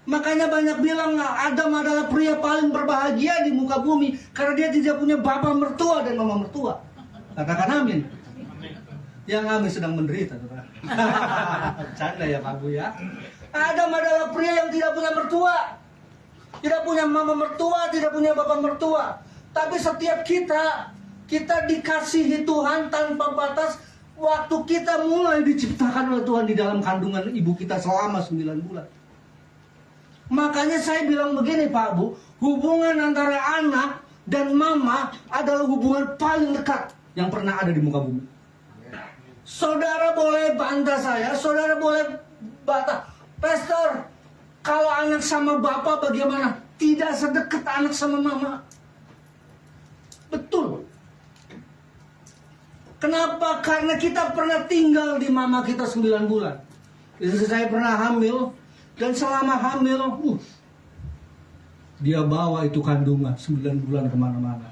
makanya banyak bilang Adam adalah pria paling berbahagia di muka bumi karena dia tidak punya bapak mertua dan mama mertua. Katakan amin. Yang amin sedang menderita, saudara. Bercanda ya Pak Bu ya. Adam adalah pria yang tidak punya mertua, tidak punya mama mertua, tidak punya bapak mertua. Tapi setiap kita dikasihi Tuhan tanpa batas. Waktu kita mulai diciptakan oleh Tuhan di dalam kandungan ibu kita selama 9 bulan. Makanya saya bilang begini Pak Bu, hubungan antara anak dan mama adalah hubungan paling dekat yang pernah ada di muka bumi. Saudara boleh bantah saya, saudara boleh bantah, Pastor, kalau anak sama bapak bagaimana? Tidak sedekat anak sama mama. Betul. Kenapa? Karena kita pernah tinggal di mama kita 9 bulan. Istri saya pernah hamil. Dan selama hamil, dia bawa itu kandungan 9 bulan kemana-mana.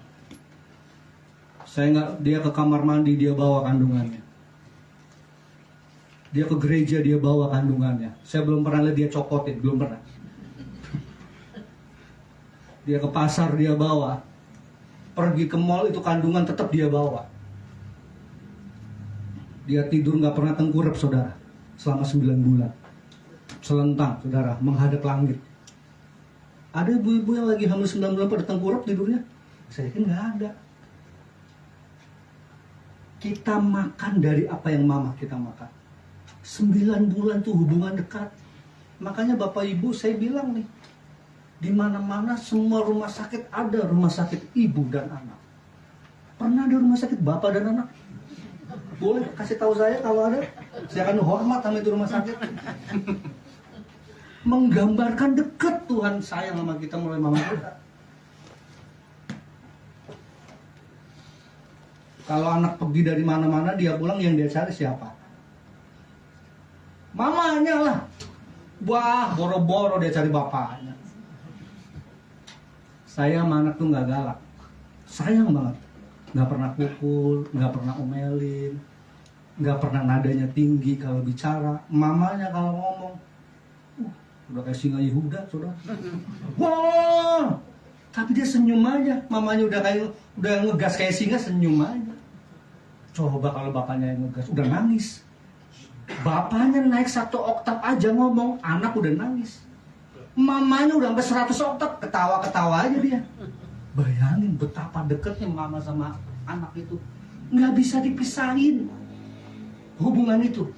Dia ke kamar mandi, dia bawa kandungannya. Dia ke gereja, dia bawa kandungannya. Saya belum pernah lihat dia copotin, belum pernah. Dia ke pasar, dia bawa. Pergi ke mall, itu kandungan tetap dia bawa. Dia tidur nggak pernah tengkurap, saudara, selama 9 bulan. Selentang, saudara, menghadap langit. Ada ibu-ibu yang lagi hamil 9 bulan pada tengkurap tidurnya? Saya yakin nggak ada. Kita makan dari apa yang mama kita makan. 9 bulan tuh hubungan dekat. Makanya Bapak Ibu, saya bilang nih, di mana-mana semua rumah sakit ada rumah sakit ibu dan anak. Pernah ada rumah sakit bapak dan anak? Boleh kasih tahu saya kalau ada. Saya akan hormat sama itu rumah sakit. Menggambarkan dekat Tuhan sayang sama kita mulai mama kita. Kalau anak pergi dari mana-mana, dia pulang, yang dia cari siapa? Mamanya lah. Wah, boro-boro dia cari bapaknya. Saya sama anak tuh gak galak. Sayang banget. Gak pernah pukul, gak pernah omelin, gak pernah nadanya tinggi kalau bicara. Mamanya kalau ngomong, udah kayak singa Yehuda, saudara. Wah, tapi dia senyum aja. Mamanya udah ngegas kayak singa, senyum aja. Coba kalau bapaknya yang ngegas, udah nangis. Bapaknya naik 1 oktav aja ngomong, anak udah nangis. Mamanya udah sampai 100 oktav, ketawa-ketawa aja dia. Bayangin betapa dekatnya mama sama anak itu. Nggak bisa dipisahin hubungan itu.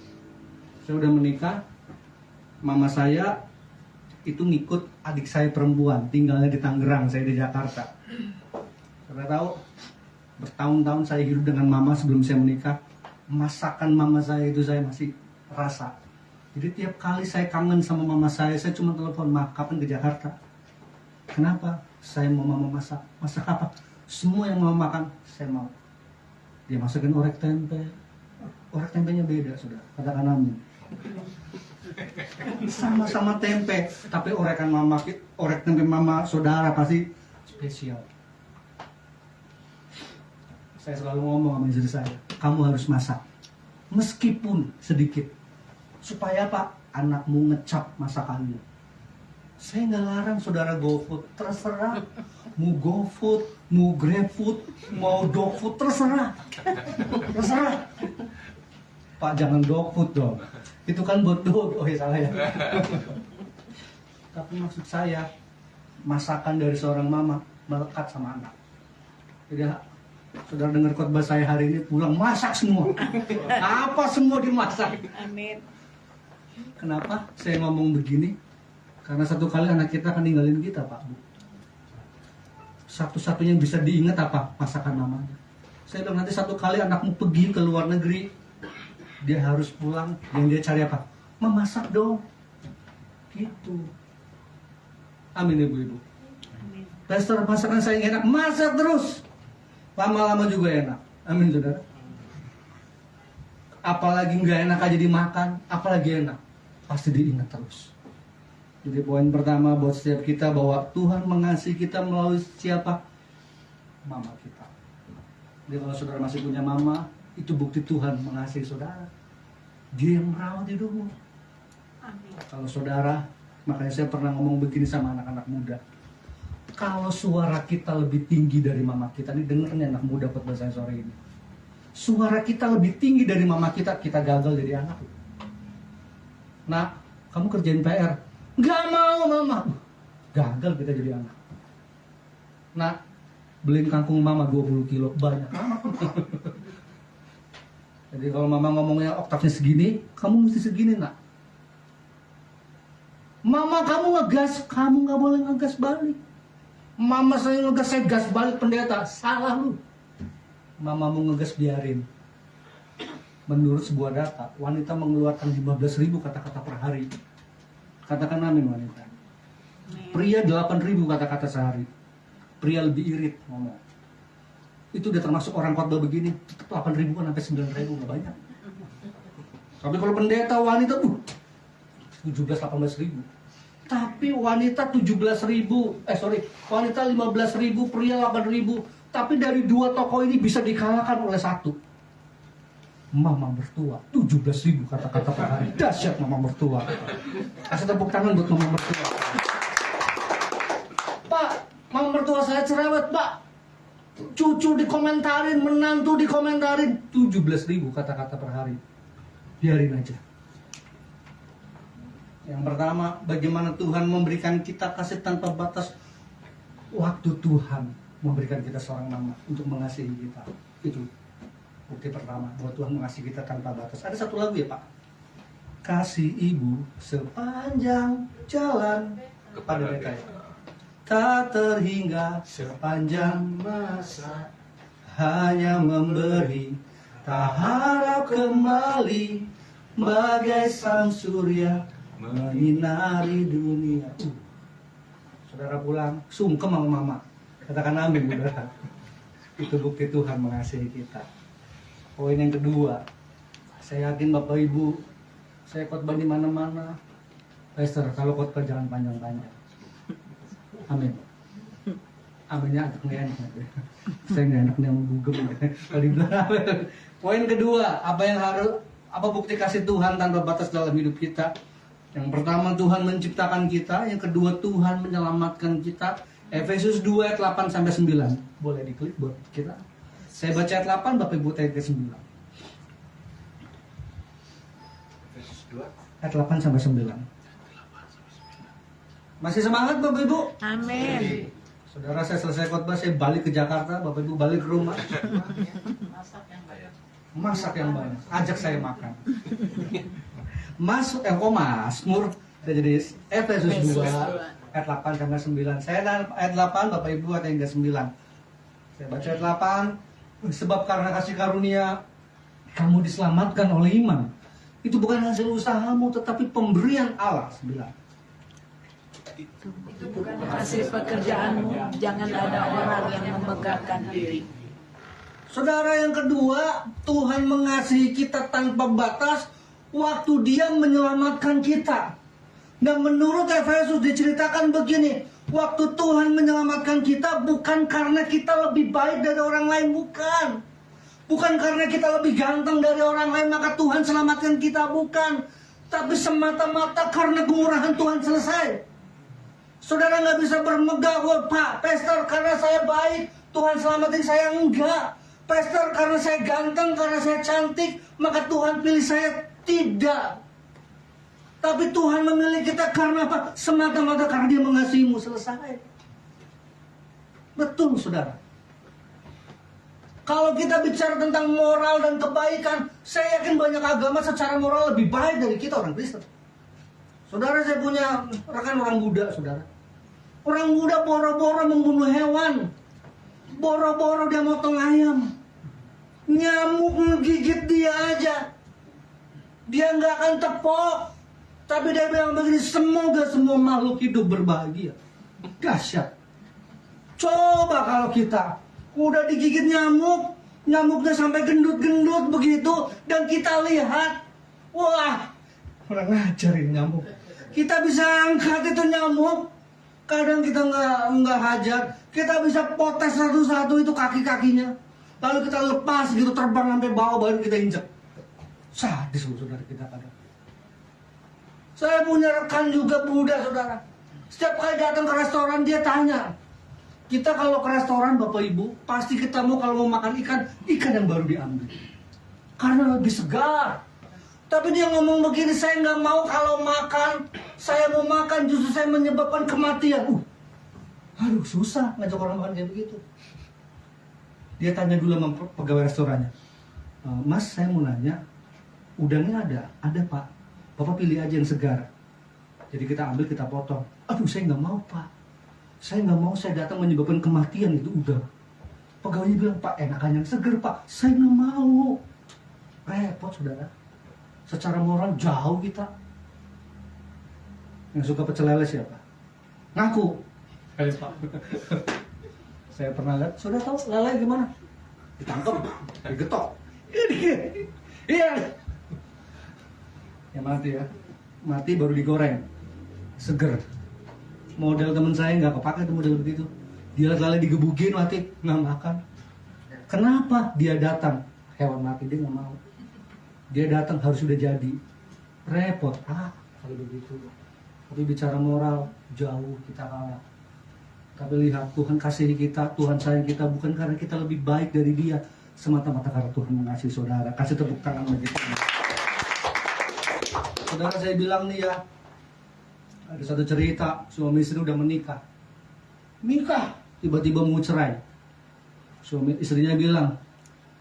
Saya udah menikah, mama saya itu ngikut adik saya perempuan, tinggalnya di Tangerang, saya di Jakarta. Saudara tahu, bertahun-tahun saya hidup dengan mama sebelum saya menikah. Masakan mama saya itu saya masih rasa. Jadi tiap kali saya kangen sama mama saya cuma telepon, "Ma, kapan ke Jakarta?" Kenapa? Saya mau mama masak. Masak apa? Semua yang mama makan, saya mau. Dia masakin orek tempe. Orek tempenya beda, saudara. Katakan amin. Sama-sama tempe, tapi orek tempe mama saudara pasti spesial. Saya selalu ngomong sama istri saya, kamu harus masak, meskipun sedikit, supaya apa? Anakmu ngecap masakannya. Saya nggak larang saudara GoFood, terserah. Mau GoFood, mau GrabFood, mau DogFood, terserah. Terserah. Pak, jangan DogFood dong. Itu kan buat dog. Oh ya, salah ya. Tapi maksud saya, masakan dari seorang mama melekat sama anak. Jadi saudara dengar khotbah saya hari ini, pulang masak semua. Apa semua dimasak. Amin. Kenapa saya ngomong begini? Karena satu kali anak kita akan ninggalin kita, Pak, Bu. Satu-satunya yang bisa diingat apa? Masakan mamanya. Saya bilang nanti satu kali anakmu pergi ke luar negeri, dia harus pulang, yang dia cari apa? Memasak dong. Gitu. Amin, Ibu-Ibu. Amin. Pastor, masakan saya enak, masak terus. Lama-lama juga enak. Amin, saudara. Apalagi nggak enak aja dimakan, apalagi enak, pasti diingat terus. Jadi poin pertama buat setiap kita bahwa Tuhan mengasihi kita melalui siapa? Mama kita. Jadi kalau saudara masih punya mama, itu bukti Tuhan mengasihi saudara. Dia yang merawat hidupmu. Amin. Kalau saudara, makanya saya pernah ngomong begini sama anak-anak muda. Kalau suara kita lebih tinggi dari mama kita, ini dengerin anak muda buat bahasa sore ini. Suara kita lebih tinggi dari mama kita gagal jadi anak. Nah, kamu kerjain PR. Gak mau mama. Gagal kita jadi anak. Nah, beliin kangkung mama 20 kilo. Banyak. Jadi kalau mama ngomongnya oktavnya segini, kamu mesti segini, nak. Mama kamu ngegas, kamu gak boleh ngegas balik. Mama saya ngegas, saya gas balik, pendeta. Salah lu. Mama mau ngegas, biarin. Menurut sebuah data, wanita mengeluarkan 15.000 kata-kata per hari. Katakan amin, wanita. Pria 8.000 kata-kata sehari. Pria lebih irit ngomong. Itu udah termasuk orang khotbah begini. 8.000 kan sampai 9.000 nggak banyak. Tapi kalau pendeta wanita 17-18.000. Tapi wanita 17.000, wanita 15.000, pria 8.000. Tapi dari dua tokoh ini bisa dikalahkan oleh satu. Mama mertua, 17.000 kata-kata per hari. Dahsyat mama mertua. Kasih tepuk tangan buat mama mertua. Pak, mama mertua saya cerewet, Pak. Cucu dikomentarin, menantu dikomentarin. 17.000 kata-kata per hari. Biarin aja. Yang pertama, bagaimana Tuhan memberikan kita kasih tanpa batas. Waktu Tuhan memberikan kita seorang mama untuk mengasihi kita. Itu bukti pertama bahwa Tuhan mengasihi kita tanpa batas. Ada satu lagu ya Pak. Kasih ibu sepanjang jalan kepada mereka ya. Tak terhingga sepanjang masa, hanya memberi, tak harap kembali, bagai sang surya menyinari dunia. Saudara pulang, sungkem sama mama. Katakan amin, saudara. Itu bukti Tuhan mengasihi kita. Poin yang kedua, saya yakin Bapak Ibu, saya khotbah di mana-mana. Pastor, kalau khotbah jangan panjang-panjang. Amin. Aminnya agak nggak enak. Saya nggak enak nih sama Google. Poin kedua, apa bukti kasih Tuhan tanpa batas dalam hidup kita? Yang pertama, Tuhan menciptakan kita. Yang kedua, Tuhan menyelamatkan kita. Efesus 2 ayat 8 sampai 9. Boleh diklik buat kita. Saya baca ayat 8, Bapak Ibu ayat 9. Efesus 2 Ayat 8 sampai 9. Masih semangat Bapak Ibu? Amin. Saudara, saya selesai khotbah, saya balik ke Jakarta. Bapak Ibu balik ke rumah. Masak yang banyak. Ajak saya makan. Mazmur udah jadi Efesus 2 ayat 8 sampai 9. Saya ayat 8, Bapak Ibu ayat yang ke-9. Saya baca ayat 8. Sebab karena kasih karunia kamu diselamatkan oleh iman. Itu bukan hasil usahamu, tetapi pemberian Allah. 9. Itu bukan hasil pekerjaanmu. Jangan ada orang yang memegahkan diri. Saudara, yang kedua, Tuhan mengasihi kita tanpa batas waktu Dia menyelamatkan kita. Dan menurut Efesus diceritakan begini, waktu Tuhan menyelamatkan kita bukan karena kita lebih baik dari orang lain, bukan. Bukan karena kita lebih ganteng dari orang lain maka Tuhan selamatkan kita, bukan. Tapi semata-mata karena kemurahan Tuhan selesai. Saudara nggak bisa bermegah, wah Pak, Pastor karena saya baik Tuhan selamatin saya, enggak. Pastor karena saya ganteng, karena saya cantik maka Tuhan pilih saya, tidak. Tapi Tuhan memilih kita karena apa? Semata-mata karena Dia mengasihimu, selesai. Betul saudara. Kalau kita bicara tentang moral dan kebaikan, saya yakin banyak agama secara moral lebih baik dari kita orang Kristen. Saudara, saya punya rekan orang Buddha, saudara. Orang Buddha boro-boro membunuh hewan. Boro-boro dia motong ayam. Nyamuk menggigit dia aja. Dia nggak akan tepok. Tapi dia bilang begini, semoga semua makhluk hidup berbahagia. Dahsyat. Coba kalau kita udah digigit nyamuk, nyamuknya sampai gendut-gendut begitu, dan kita lihat, wah, kurang ajar ini nyamuk. Kita bisa angkat itu nyamuk, kadang kita nggak hajar, kita bisa potes satu-satu itu kaki-kakinya, lalu kita lepas gitu terbang sampai bawah baru kita injek. Sadis saudara kita kadang. Saya punya rekan juga Buddha, saudara. Setiap kali datang ke restoran dia tanya, kita kalau ke restoran Bapak Ibu pasti kita mau kalau mau makan ikan yang baru diambil karena lebih segar. Tapi dia ngomong begini, saya nggak mau kalau makan, saya mau makan justru saya menyebabkan kematian. Aduh susah ngajak orang makan kayak begitu. Dia tanya dulu sama pegawai restorannya, Mas saya mau nanya, udangnya ada Pak, Bapak pilih aja yang segar. Jadi kita ambil, kita potong. Aduh saya nggak mau Pak, saya nggak mau saya datang menyebabkan kematian itu udang. Pegawainya bilang, Pak enakan yang segar Pak, saya nggak mau. Repot saudara. Secara moral jauh kita. Yang suka pecel lele siapa? ngaku. Kayak Pak. Saya pernah lihat, sudah tahu lele gimana? Ditangkap, digetok. Iya. Ya mati ya. Mati baru digoreng. Seger. Model temen saya nggak kepake tuh model begitu. Dia lihat lele digebukin mati, nggak makan. Kenapa? Dia datang. Hewan mati dia nggak mau. Dia datang harus sudah jadi. Repot. Kalau begitu. Tapi bicara moral, jauh kita kalah. Tapi lihat, Tuhan kasihi kita, Tuhan sayang kita bukan karena kita lebih baik dari dia, semata-mata karena Tuhan mengasihi saudara. Kasih tepuk tangan bagi Tuhan. Saudara, saya bilang nih ya, ada satu cerita, suami istri udah menikah. Nikah, tiba-tiba mau cerai. Suami istrinya bilang,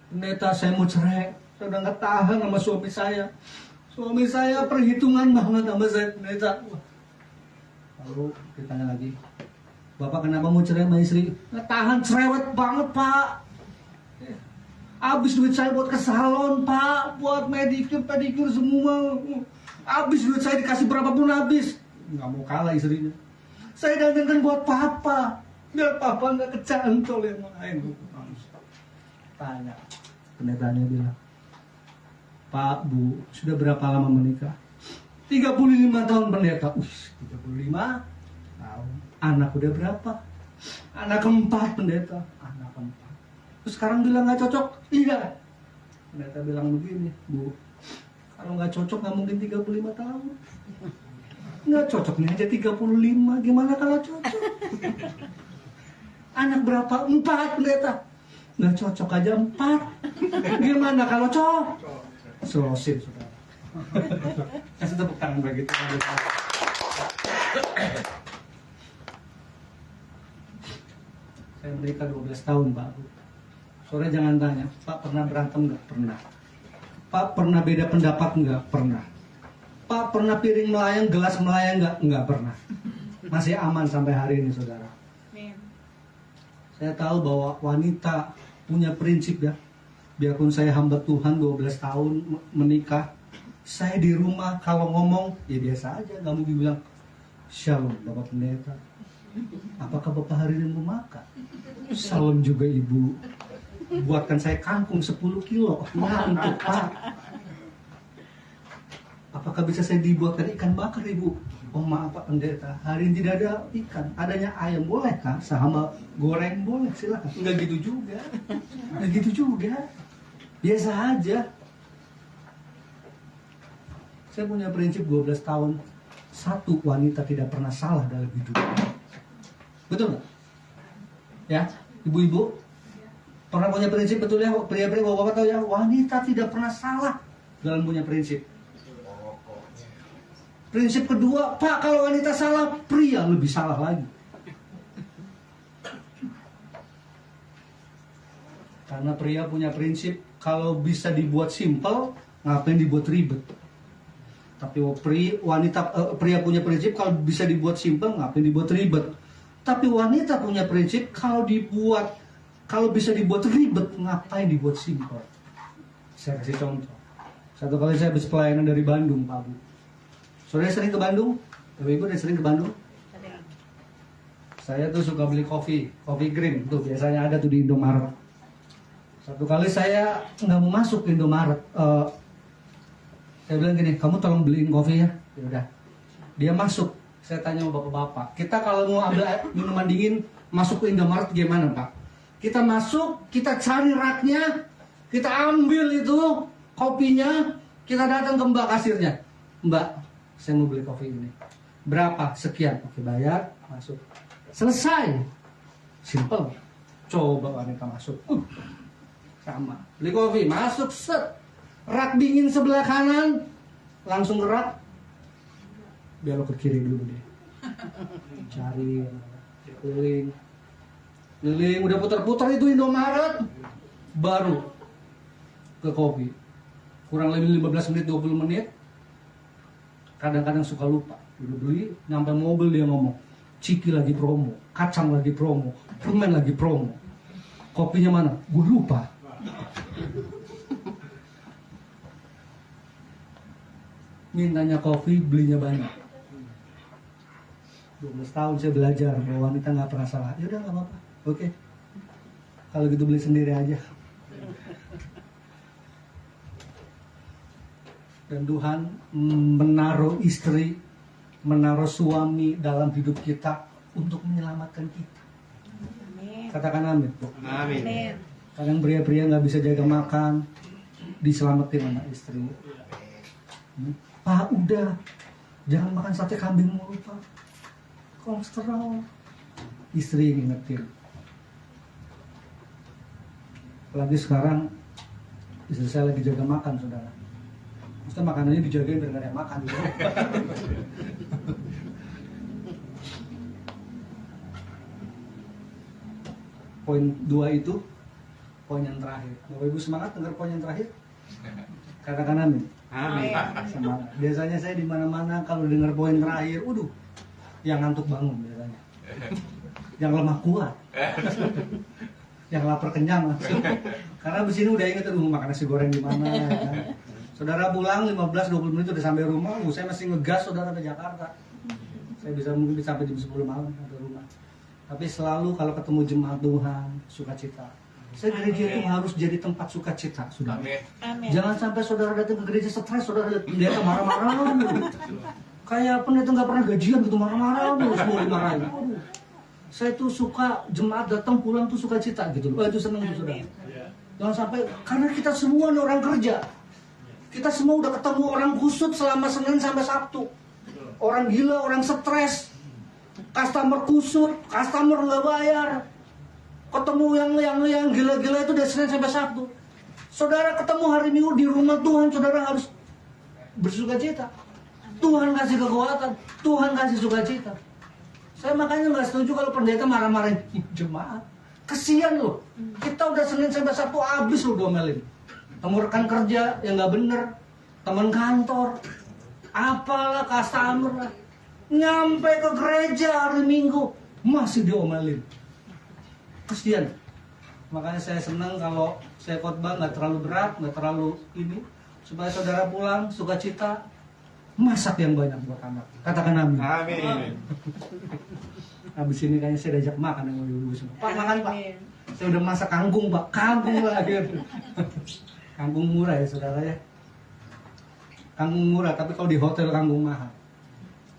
pendeta saya mau cerai, saya udah gak tahan sama suami saya. Suami saya perhitungan banget sama saya, pendeta. Lalu ditanya lagi, Bapak kenapa mau cerai sama istri? Nggak tahan, cerewet banget Pak. Habis duit saya buat ke salon Pak, buat pedicure semua. Habis duit saya dikasih berapapun habis. Nggak mau kalah istrinya. Saya dandankan buat Papa, biar Papa nggak kecantol yang lain. Tanya, pendetanya bilang, Pak Bu, sudah berapa lama menikah? 35 tahun pendeta. 35 tahun. Anak udah berapa? Anak keempat pendeta. Anak keempat. Terus sekarang bilang gak cocok? Iya. Pendeta bilang begini, Bu, kalau gak cocok gak mungkin 35 tahun. Gak cocok nih aja 35. Gimana kalau cocok? Anak berapa? 4 pendeta. Gak cocok aja 4. Gimana kalau cocok? Selesai saudara. Kasih tepuk tangan bagi Tuhan. Saya menikah 12 tahun Pak. Sore jangan tanya, Pak pernah berantem nggak? Pernah. Pak pernah beda pendapat nggak? Pernah. Pak pernah piring melayang, gelas melayang nggak? Nggak pernah. Masih aman sampai hari ini saudara. Saya tahu bahwa wanita punya prinsip ya. Biarpun saya hamba Tuhan 12 tahun menikah, saya di rumah kalau ngomong ya biasa aja, nggak mungkin bilang Shalom Bapak Pendeta, apakah Bapak hari ini mau makan? Shalom juga Ibu, buatkan saya kangkung 10 kilo ya untuk Pak. Apakah bisa saya dibuatkan ikan bakar Ibu? Oh maaf Pak Pendeta, hari ini tidak ada ikan, adanya ayam, boleh kah? Sama goreng boleh, silakan. Enggak gitu juga, enggak gitu juga, biasa aja. Saya punya prinsip 12 tahun, satu wanita tidak pernah salah dalam hidup. Betul nggak? Ya, ibu-ibu pernah punya prinsip, betul ya, pria-pria bapak-bapak tahu ya, wanita tidak pernah salah dalam punya prinsip. Prinsip kedua, Pak, kalau wanita salah, pria lebih salah lagi. Karena pria punya prinsip, kalau bisa dibuat simpel, ngapain dibuat ribet. Tapi pria punya prinsip, kalau bisa dibuat simpel, ngapain dibuat ribet. Tapi wanita punya prinsip, kalau bisa dibuat ribet, ngapain dibuat simpel. Saya kasih contoh. Satu kali saya habis pelayanan dari Bandung, Pak Bu. Saudara sering ke Bandung? Ibu udah sering ke Bandung? Saya tuh suka beli kopi green tuh biasanya ada tuh di Indomaret. Satu kali saya nggak mau masuk ke Indomaret, saya bilang gini, kamu tolong beliin kopi ya. Ya udah, dia masuk. Saya tanya sama bapak-bapak, kita kalau mau ambil minuman dingin masuk ke Indomaret gimana Pak? Kita masuk, kita cari raknya, kita ambil itu kopinya, kita datang ke mbak kasirnya, Mbak, saya mau beli kopi ini. Berapa? Sekian. Oke, bayar, masuk. Selesai. Simple. Coba wanita masuk. Sama. Beli kopi, masuk, set. Rak dingin sebelah kanan, langsung gerak. Belok ke kiri dulu deh. Cari, keliling, udah putar-putar itu Indomaret. Baru ke kopi. Kurang lebih 15 menit, 20 menit. Kadang-kadang suka lupa. Udah beli, nyampe mobil dia ngomong, ciki lagi promo, kacang lagi promo, permen lagi promo. Kopinya mana? Gue lupa. Mintanya kopi, belinya banyak. 12 tahun saya belajar bahwa wanita nggak pernah salah. Ya udah nggak apa-apa. Oke. Kalau gitu beli sendiri aja. Dan Tuhan menaruh istri, menaruh suami dalam hidup kita untuk menyelamatkan kita. Katakan amin. Amin. Kadang pria-pria nggak bisa jaga makan, diselamatin sama istri. Pak udah, jangan makan sate kambing mulu Pak. Kolesterol. Istri ngingetin. Apalagi sekarang istri saya lagi jaga makan, saudara. Maksudnya makanannya dijagain biar nggak ada yang makan gitu. Poin 2 itu poin yang terakhir. Bapak Ibu semangat dengar poin yang terakhir? Katakan amin. Amin. Semangat. Biasanya saya di mana-mana kalau dengar poin terakhir, yang ngantuk bangun biasanya. Yang lemah kuat. Yang lapar kenyang langsung. Karena di sini udah inget makan nasi goreng di mana ya kan? Saudara pulang 15-20 menit udah sampai rumah, saya masih ngegas saudara ke Jakarta. Saya mungkin bisa sampai jam 10 malam sampai rumah. Tapi selalu kalau ketemu jemaat Tuhan, sukacita. Saya gereja itu harus jadi tempat sukacita, saudara. Amin. Jangan sampai saudara datang ke gereja stres, saudara lihat pendeta marah-marah. Kayak pendeta nggak pernah gajian gitu, marah-marah semua dimarahin. Saya tuh suka jemaat datang pulang tuh sukacita gitu. Itu seneng tuh saudara. Jangan sampai, karena kita semua nih orang kerja. Kita semua udah ketemu orang kusut selama Senin sampai Sabtu. Orang gila, orang stres. Customer kusut, customer nggak bayar. Ketemu yang gila-gila itu dari Senin sampai Sabtu. Saudara ketemu hari Minggu di rumah Tuhan, saudara harus bersukacita. Tuhan kasih kekuatan, Tuhan kasih sukacita. Saya makanya nggak setuju kalau pendeta marah-marahin jemaat. Kesian loh. Kita udah Senin sampai Sabtu habis loh domelin. Temu rekan kerja yang nggak bener, teman kantor, apalah customer lah, nyampe ke gereja hari Minggu masih diomelin. Kesian. Makanya saya senang kalau saya khotbah nggak terlalu berat, nggak terlalu ini, supaya saudara pulang sukacita, masak yang banyak buat anak. Katakan amin. Amin. Habis ini kayaknya saya diajak makan yang dulu semua. Pak makan Pak. Saya udah masak kangkung Pak, kangkung lagi. Kangkung murah ya saudara ya. Kangkung murah, tapi kalau di hotel kangkung mahal.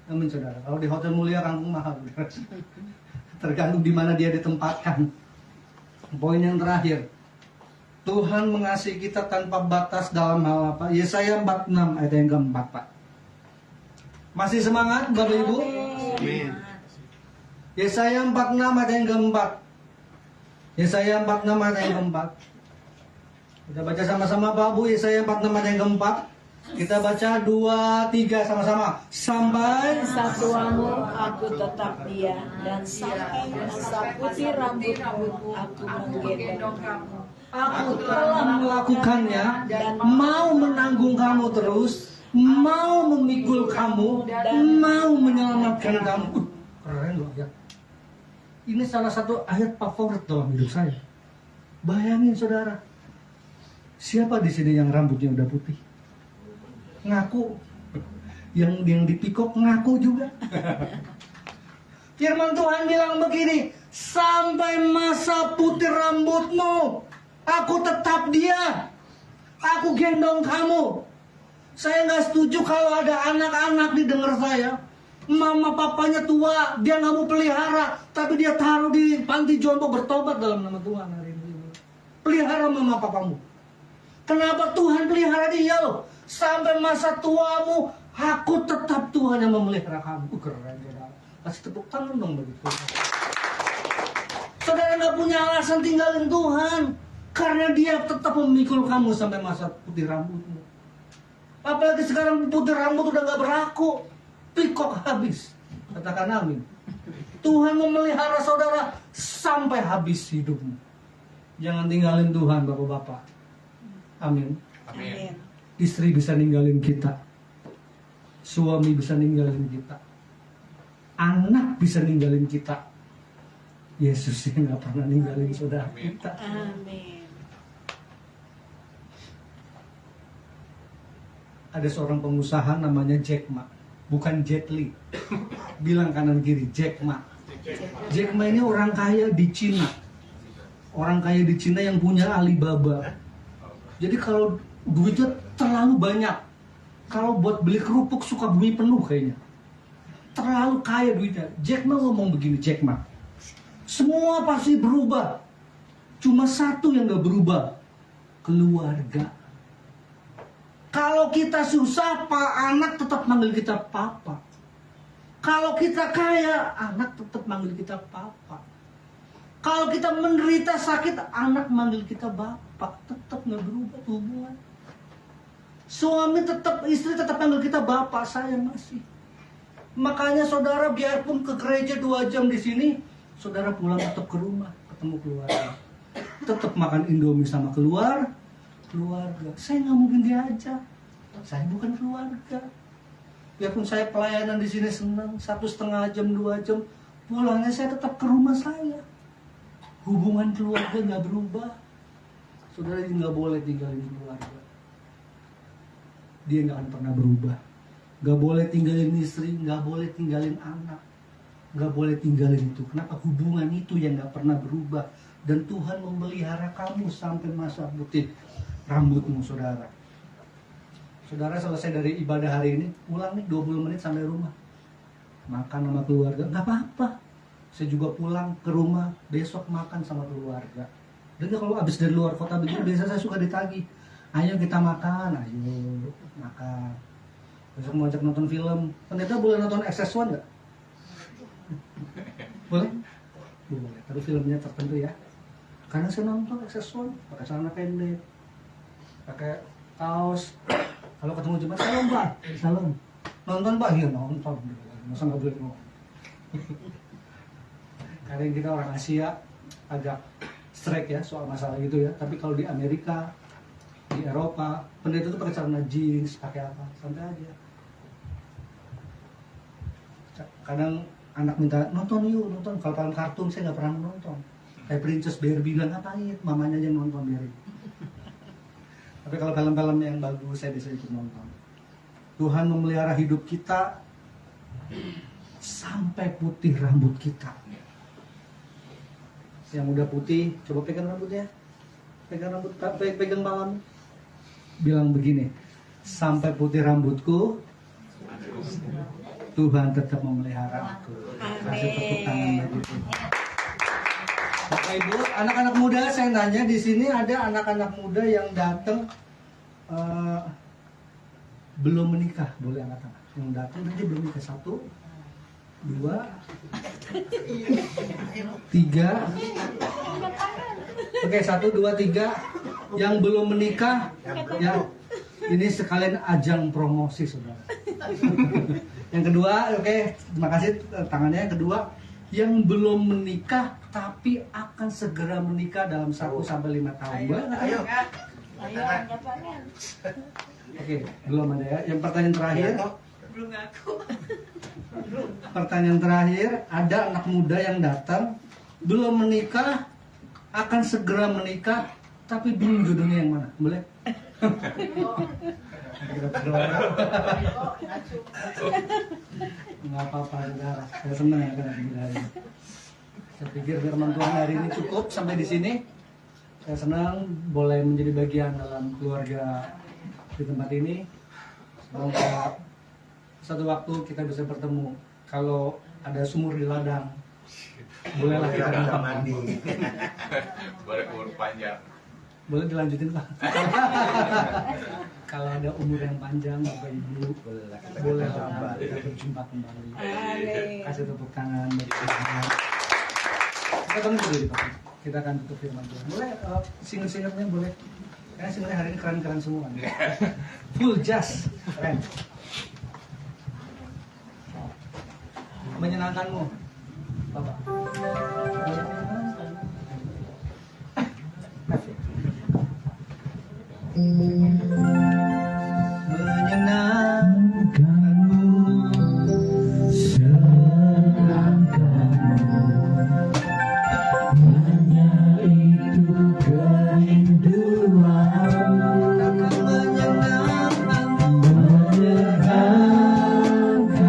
Amin saudara. Kalau di hotel mulia kangkung mahal. Tergantung di mana dia ditempatkan. Poin yang terakhir. Tuhan mengasihi kita tanpa batas dalam hal apa? Yesaya 46 ayat yang keempat Pak. Masih semangat Bapak Ibu? Amin. Yesaya 46 ayat yang keempat. Yesaya 46 ayat yang keempat. Kita baca sama-sama Pak Bu, Yesaya 46 ayat yang keempat. Kita baca 2, 3 sama-sama. Sampai Satuamu aku tetap dia, dan sampai masa putih rambutmu aku menggendong kamu. aku telah melakukannya dan mau menanggung kamu terus, mau memikul kamu, mau menyelamatkan kamu. Keren loh ya. Ini salah satu ayat favorit dalam hidup saya. Bayangin saudara, siapa di sini yang rambutnya udah putih? Ngaku. Yang dipikok ngaku juga. Firman Tuhan bilang begini, sampai masa putih rambutmu, aku tetap dia. Aku gendong kamu. Saya nggak setuju kalau ada anak-anak didengar saya. Mama papanya tua, dia nggak mau pelihara, tapi dia taruh di panti jompo bertobat dalam nama Tuhan hari ini. Pelihara mama papamu. Kenapa Tuhan pelihara dia loh? Sampai masa tuamu, aku tetap Tuhan yang memelihara kamu. Keren saudara. Kasih tepuk tangan dong bagi Tuhan. Saudara nggak punya alasan tinggalin Tuhan, karena dia tetap memikul kamu sampai masa putih rambutmu. Apalagi sekarang putih rambut udah nggak berlaku. Pikok habis. Katakan amin. Tuhan memelihara saudara sampai habis hidupmu. Jangan tinggalin Tuhan bapak-bapak. Amin. Amin. Istri bisa ninggalin kita. Suami bisa ninggalin kita. Anak bisa ninggalin kita. Yesus yang gak pernah ninggalin saudara kita. Amin. Ada seorang pengusaha namanya Jack Ma. bukan Jet Li. Bilang kanan kiri, Jack Ma. Jack Ma ini orang kaya di Cina. Orang kaya di Cina yang punya Alibaba. Jadi kalau duitnya terlalu banyak, kalau buat beli kerupuk Sukabumi penuh kayaknya. Terlalu kaya duitnya. Jack Ma ngomong begini, Jack Ma. Semua pasti berubah. Cuma satu yang gak berubah, keluarga. Kalau kita susah, Pak, anak tetap manggil kita Papa. Kalau kita kaya, anak tetap manggil kita Papa. Kalau kita menderita sakit, anak manggil kita Bapak. Tetap gak berubah hubungan. Suami tetap, istri tetap manggil kita Bapak, saya masih. Makanya saudara biarpun ke gereja 2 jam di sini, saudara pulang tetap ke rumah, ketemu keluarga. Tetap makan Indomie sama keluarga. Saya nggak mungkin diajak. Saya bukan keluarga. Biarpun saya pelayanan di sini senang, 1,5 jam, 2 jam, pulangnya saya tetap ke rumah saya. Hubungan keluarga nggak berubah. Saudara nggak boleh tinggalin keluarga. Dia nggak akan pernah berubah. Gak boleh tinggalin istri, gak boleh tinggalin anak, gak boleh tinggalin itu. Kenapa? Hubungan itu yang gak pernah berubah. Dan Tuhan memelihara kamu sampai masa putih rambutmu, saudara. Saudara selesai dari ibadah hari ini, pulang nih 20 menit sampai rumah. Makan sama keluarga, gak apa-apa. Saya juga pulang ke rumah, besok makan sama keluarga. Dan kalau habis dari luar kota begini, biasa saya suka ditagih. Ayo kita makan, ayo makan. Besok mau ajak nonton film, ternyata boleh nonton XS1 nggak? Boleh? Boleh, tapi filmnya tertentu ya. Karena saya nonton XS1, pakai celana pendek, pakai kaos. Kalau ketemu Jumat, salam Pak, salam. Nonton Pak, iya nonton. Masa nggak boleh ngomong? Karena kita orang Asia agak strike ya soal masalah gitu ya. Tapi kalau di Amerika, di Eropa, pendeta itu pakai celana jeans, pakai apa, santai aja. Kadang anak minta nonton yuk, nonton. Kalau film kartun saya nggak pernah nonton. Kayak Princess Barbie bilang ngapain, mamanya aja nonton biarin. Tapi kalau film-film yang bagus saya bisa ikut nonton. Tuhan memelihara hidup kita sampai putih rambut kita. Yang udah putih, coba pegang rambutnya. Pegang rambut, pegang malam. Bilang begini, sampai putih rambutku, Tuhan tetap memelihara aku. Kasih tepuk tangan bagi Tuhan. Bapak Ibu, anak-anak muda, saya nanya di sini ada anak-anak muda yang datang belum menikah, boleh angkat tangan. Yang datang nanti belum menikah, 1, 2, 3. Oke, 1, 2, 3. Yang belum menikah, ya ini sekalian ajang promosi, saudara. Yang kedua, oke, terima kasih tangannya. Yang kedua, yang belum menikah tapi akan segera menikah dalam 1 sampai 5 tahun. Boleh nggak? Ayo. Oke, belum ada ya. Yang pertanyaan terakhir. Belum ngaku. Pertanyaan terakhir, ada anak muda yang datang belum menikah, akan segera menikah, tapi bingung jodohnya yang mana. Boleh? Kita berdoa. Nggak apa-apa, saudara. Saya senang ya kan hari ini. Saya pikir firman Tuhan hari ini cukup sampai di sini. Saya senang boleh menjadi bagian dalam keluarga di tempat ini. Semoga satu waktu kita bisa bertemu. Kalau ada sumur di ladang, bolehlah kita mandi. Boleh umur panjang. Boleh dilanjutin Pak. Kalau ada umur yang panjang Bapak Ibu, bolehlah kita berjumpa kembali. Kasih tepuk tangan bagi Tuhan. Kita tunggu dulu Pak. Kita akan tutup firman Tuhan. Boleh singer-singernya boleh. Karena singernya hari ini keren-keren semua. Full jazz, keren. Menyenangkanmu, Bapak. Menyenangkanmu, senangkanmu, hanya itu kerinduanmu. Menyenangkanmu,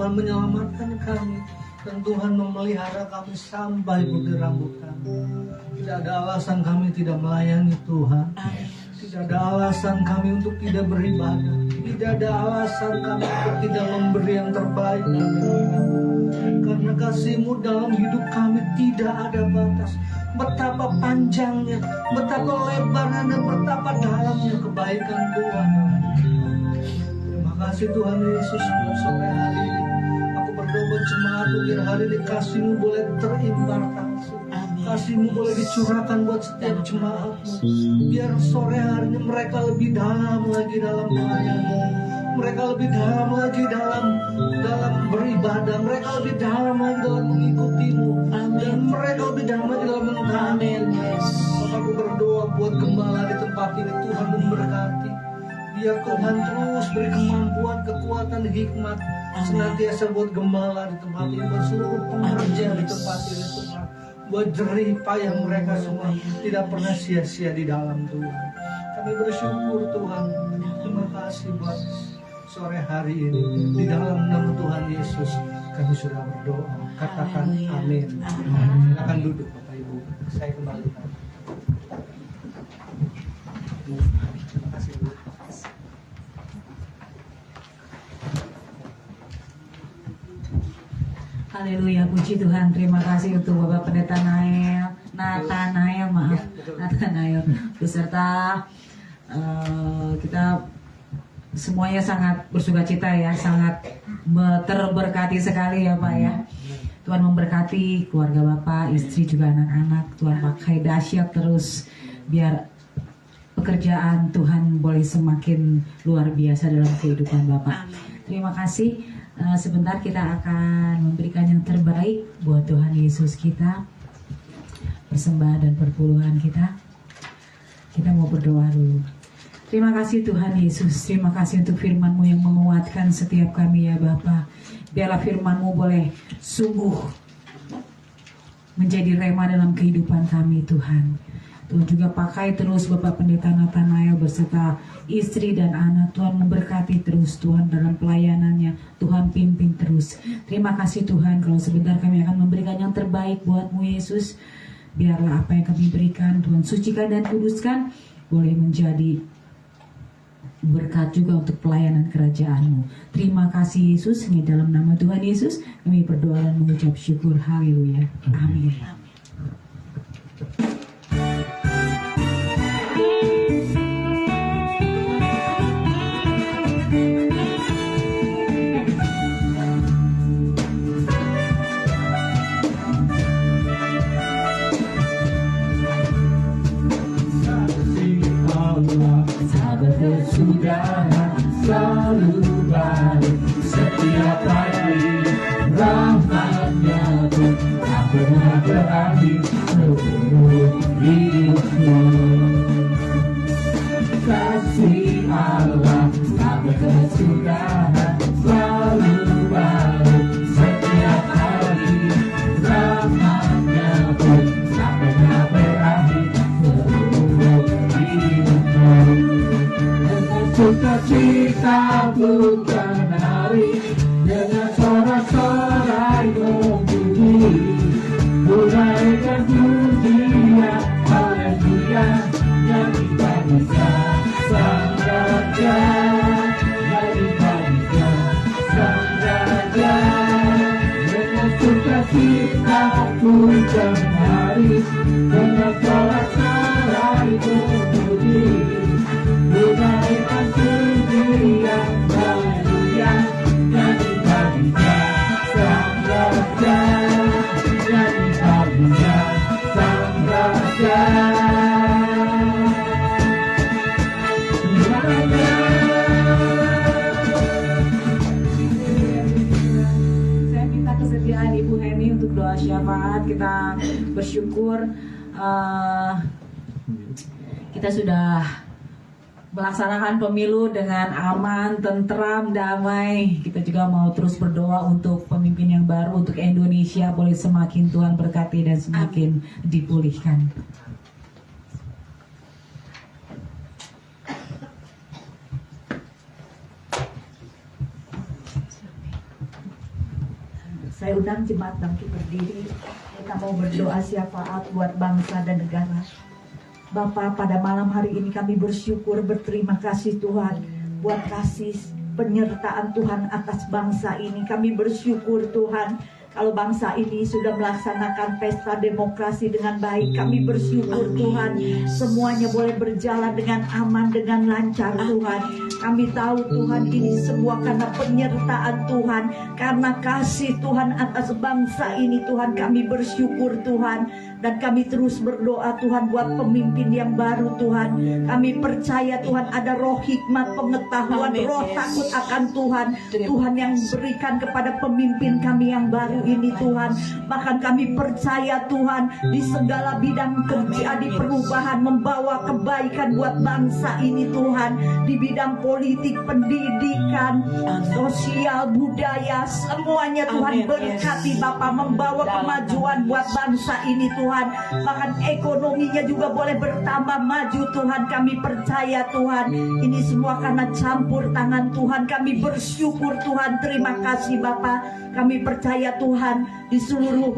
Tuhan menyelamatkan kami, dan Tuhan memelihara kami sampai putih rambut kami. Tidak ada alasan kami tidak melayani Tuhan. Tidak ada alasan kami untuk tidak beribadah. Tidak ada alasan kami untuk tidak memberi yang terbaik. Karena kasih-Mu dalam hidup kami tidak ada batas. Betapa panjangnya, betapa lebarnya, dan betapa dalamnya kebaikan Tuhan. Terima kasih Tuhan Yesus buat sore hari ini. Aku berdoa buat jemaat, biar hari ini kasih-Mu boleh terimpartasi. Kasih-Mu boleh dicurahkan buat setiap jemaat-Mu. Biar sore hari ini mereka lebih dalam lagi dalam pelayanan. Mereka lebih dalam lagi dalam beribadah. Mereka lebih dalam lagi dalam mengikuti-Mu. Dan mereka lebih dalam lagi dalam mengasihi. Aku berdoa buat gembala di tempat ini, Tuhan memberkati. Biar Tuhan terus beri kemampuan, kekuatan, hikmat senantiasa buat gembala di tempat ini, buat seluruh pengerja di tempat ini, Tuhan. Buat jerih payah mereka semua tidak pernah sia-sia di dalam Tuhan. Kami bersyukur Tuhan. Terima kasih buat sore hari ini. Di dalam nama Tuhan Yesus kami sudah berdoa. Katakan amin. Silakan duduk Bapak Ibu. Saya kembalikan. Terima kasih Bu. Haleluya, puji Tuhan. Terima kasih untuk Bapak Pendeta Nathanael, beserta kita semuanya sangat bersukacita ya, sangat terberkati sekali ya Pak ya. Tuhan memberkati keluarga Bapak, istri juga anak-anak. Tuhan pakai dahsyat terus, biar pekerjaan Tuhan boleh semakin luar biasa dalam kehidupan Bapak. Terima kasih. Sebentar kita akan memberikan yang terbaik buat Tuhan Yesus kita, persembahan dan perpuluhan kita. Kita mau berdoa dulu. Terima kasih Tuhan Yesus, terima kasih untuk firman-Mu yang menguatkan setiap kami ya Bapa. Biarlah firman-Mu boleh sungguh menjadi rema dalam kehidupan kami Tuhan. Tuhan juga pakai terus Bapak Pendeta Nathanael beserta istri dan anak. Tuhan memberkati terus Tuhan dalam pelayanannya. Tuhan pimpin terus. Terima kasih Tuhan, kalau sebentar kami akan memberikan yang terbaik buat-Mu Yesus. Biarlah apa yang kami berikan Tuhan sucikan dan kuduskan, boleh menjadi berkat juga untuk pelayanan kerajaan-Mu. Terima kasih Yesus, ini dalam nama Tuhan Yesus kami berdoa dan mengucap syukur. Haleluya. Amin. Kesudahan selalu baik setiap pagi, rahmat-Nya pun tak pernah berakhir seumur hidupmu. Kasih Allah tak berkesudahan selalu baik setiap hari, rahmat-Nya pun tak pernah berakhir seumur hidupmu. Sukacita bukan hari dengan sorak-sorai membunyi, bunyikan pujian, haleluya, nyanyi bangsa sang raja, nyanyi bangsa sang raja. Dengan sukacita bukan hari dengan sorak-sorai membunyi, bunyikan pujian, haleluya, nyanyi bangsa sang raja, nyanyi bangsa sang raja. Saya minta kesediaan Ibu Heni untuk doa syafaat. Kita bersyukur kita sudah melaksanakan pemilu dengan aman, tentram, damai. Kita juga mau terus berdoa untuk pemimpin yang baru, untuk Indonesia boleh semakin Tuhan berkati dan semakin dipulihkan. undang jemaat bangkit berdiri. Kita mau berdoa syafaat buat bangsa dan negara. Bapa, pada malam hari ini kami bersyukur, berterima kasih Tuhan buat kasih penyertaan Tuhan atas bangsa ini. Kami bersyukur Tuhan kalau bangsa ini sudah melaksanakan pesta demokrasi dengan baik. Kami bersyukur Tuhan semuanya boleh berjalan dengan aman, dengan lancar Tuhan. Kami tahu Tuhan ini semua karena penyertaan Tuhan, karena kasih Tuhan atas bangsa ini Tuhan. Kami bersyukur Tuhan, dan kami terus berdoa Tuhan buat pemimpin yang baru Tuhan. Kami percaya Tuhan ada roh hikmat, pengetahuan, roh takut akan Tuhan. Tuhan yang berikan kepada pemimpin kami yang baru ini Tuhan. Bahkan kami percaya Tuhan di segala bidang kerja, di perubahan, membawa kebaikan buat bangsa ini Tuhan. Di bidang politik, pendidikan, sosial, budaya, semuanya Tuhan berkati Bapa, membawa kemajuan buat bangsa ini Tuhan. Bahkan ekonominya juga boleh bertambah maju Tuhan. Kami percaya Tuhan ini semua karena campur tangan Tuhan. Kami bersyukur Tuhan, terima kasih Bapa. Kami percaya Tuhan di seluruh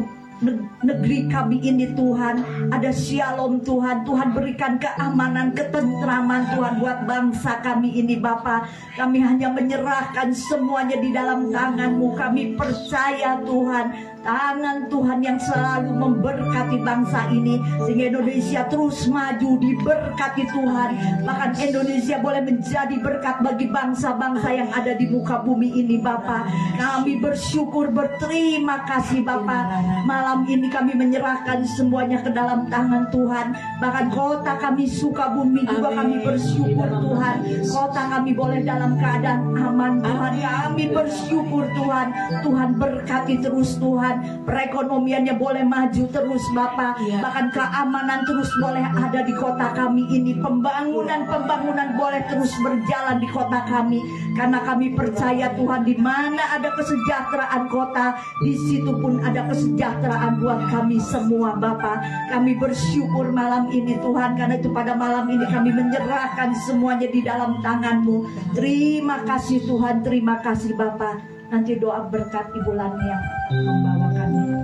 negeri kami ini Tuhan ada shalom Tuhan. Tuhan berikan keamanan, ketentraman Tuhan buat bangsa kami ini Bapa. Kami hanya menyerahkan semuanya di dalam tangan-Mu. Kami percaya Tuhan tangan Tuhan yang selalu memberkati bangsa ini, sehingga Indonesia terus maju diberkati Tuhan. Bahkan Indonesia boleh menjadi berkat bagi bangsa-bangsa yang ada di muka bumi ini Bapa. Kami bersyukur, berterima kasih Bapa. Malam ini kami menyerahkan semuanya ke dalam tangan Tuhan. Bahkan kota kami Sukabumi juga kami bersyukur Tuhan, kota kami boleh dalam keadaan aman Tuhan. Kami bersyukur Tuhan, Tuhan berkati terus Tuhan. Perekonomiannya boleh maju terus Bapa. Bahkan keamanan terus boleh ada di kota kami ini. Pembangunan boleh terus berjalan di kota kami. Karena kami percaya Tuhan, di mana ada kesejahteraan kota, di situ pun ada kesejahteraan buat kami semua Bapa. Kami bersyukur malam ini Tuhan, karena itu pada malam ini kami menyerahkan semuanya di dalam tangan-Mu. Terima kasih Tuhan, terima kasih Bapa. Nanti doa berkat Ibu Lani yang membawakannya.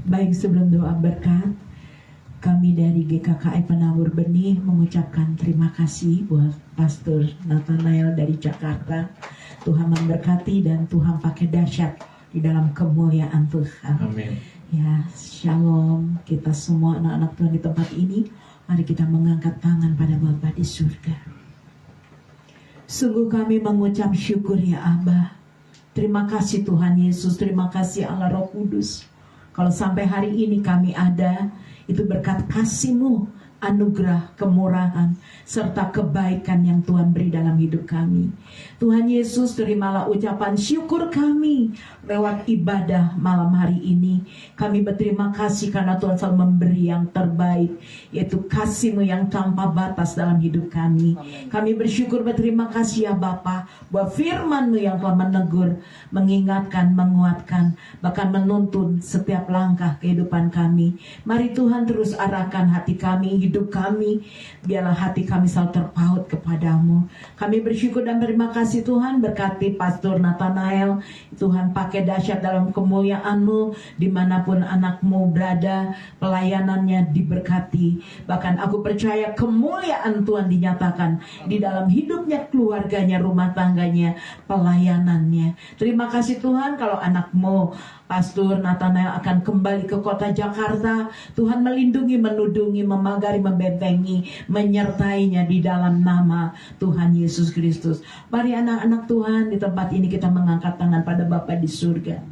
Baik, sebelum doa berkat, kami dari GKKI Penabur Benih mengucapkan terima kasih buat Pastor Nathanael dari Jakarta. Tuhan memberkati dan Tuhan pakai dahsyat di dalam kemuliaan Tuhan. Amin. Ya, shalom kita semua anak-anak Tuhan di tempat ini. Mari kita mengangkat tangan pada Bapa di surga. Sungguh kami mengucap syukur ya Abah. Terima kasih Tuhan Yesus, terima kasih Allah Roh Kudus. Kalau sampai hari ini kami ada, itu berkat kasih-Mu, anugerah, kemurahan, serta kebaikan yang Tuhan beri dalam hidup kami. Tuhan Yesus, terimalah ucapan syukur kami lewat ibadah malam hari ini. Kami berterima kasih karena Tuhan selalu memberi yang terbaik, yaitu kasih-Mu yang tanpa batas dalam hidup kami. Kami bersyukur, berterima kasih ya Bapa, buat firman-Mu yang telah menegur, mengingatkan, menguatkan, bahkan menuntun setiap langkah kehidupan kami. Mari Tuhan terus arahkan hati kami, hidup kami, biarlah hati kami selalu terpaut kepadamu. Kami bersyukur dan terima kasih Tuhan, berkati Pastor Nathanael. Tuhan pakai dahsyat dalam kemuliaan-Mu, dimanapun anak-Mu berada, pelayanannya diberkati. Bahkan aku percaya kemuliaan Tuhan dinyatakan di dalam hidupnya, keluarganya, rumah tangganya, pelayanannya. Terima kasih Tuhan, kalau anak-Mu Pastor Nathanael akan kembali ke kota Jakarta, Tuhan melindungi, menudungi, memagari, membentengi, menyertainya di dalam nama Tuhan Yesus Kristus. Mari anak-anak Tuhan, di tempat ini kita mengangkat tangan pada Bapa di surga.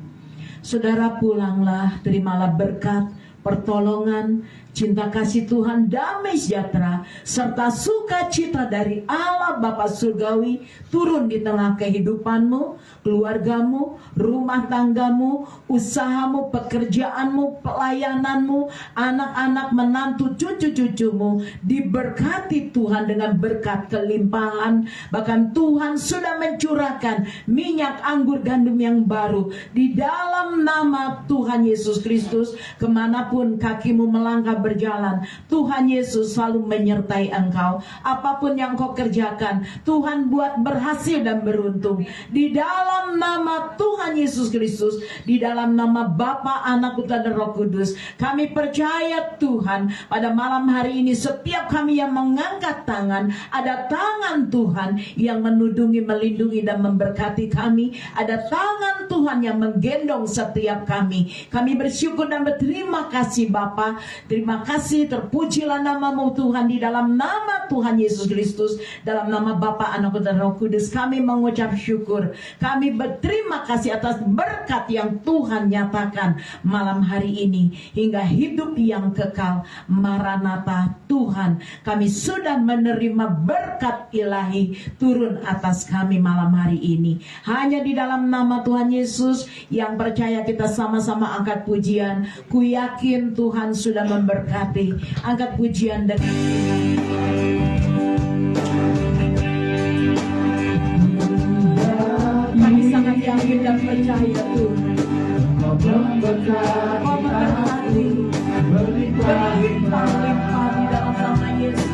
Saudara, pulanglah, terimalah berkat, pertolongan, cinta kasih Tuhan, damai sejahtera, serta sukacita dari Allah Bapa Surgawi turun di tengah kehidupanmu, keluargamu, rumah tanggamu, usahamu, pekerjaanmu, pelayananmu, anak-anak, menantu, cucu-cucumu. Diberkati Tuhan dengan berkat kelimpahan. Bahkan Tuhan sudah mencurahkan minyak anggur gandum yang baru di dalam nama Tuhan Yesus Kristus. Kemanapun kakimu melangkah berjalan, Tuhan Yesus selalu menyertai engkau. Apapun yang kau kerjakan, Tuhan buat berhasil dan beruntung. Di dalam nama Tuhan Yesus Kristus, di dalam nama Bapa, Anak, Putra, dan Roh Kudus, kami percaya Tuhan, pada malam hari ini setiap kami yang mengangkat tangan, ada tangan Tuhan yang menudungi, melindungi, dan memberkati kami. Ada tangan Tuhan yang menggendong setiap kami. Kami bersyukur dan berterima kasih Bapa. Terima kasih, terpujilah namamu Tuhan. Di dalam nama Tuhan Yesus Kristus, dalam nama Bapa, Anak, dan Roh Kudus, kami mengucap syukur. Kami berterima kasih atas berkat yang Tuhan nyatakan malam hari ini, hingga hidup yang kekal. Maranatha Tuhan, kami sudah menerima berkat ilahi turun atas kami malam hari ini. Hanya di dalam nama Tuhan Yesus yang percaya, kita sama-sama angkat pujian. Ku yakin Tuhan sudah memberkati. Angkat pujian dengan kami sangat yakin dan percaya Tuhan. Kau memberkati, berlimpah-limpah di dalam nama Yesus.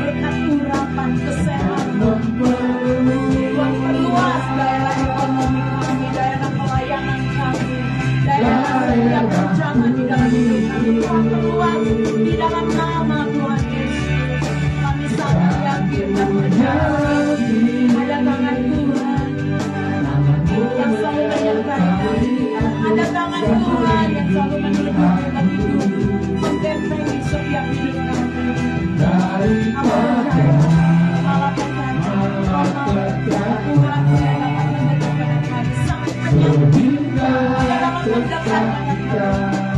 Berkat urapan, kesehatan, Tuhan perluas daerah ekonomi kami, daerah pelayanan kami, daerah setiap kerjaan di dalam hidup kami. Tuhan perluas di dalam nama Tuhan Yesus. Kami sangat yakin dan percaya ada tangan Tuhan yang selalu menyertai kami. Ada tangan Tuhan yang selalu melindungi, membentengi setiap hidup kami. Kami percaya malam ini Tuhan dapat mendengarkan kami. Sangat menyambut dalam mendekat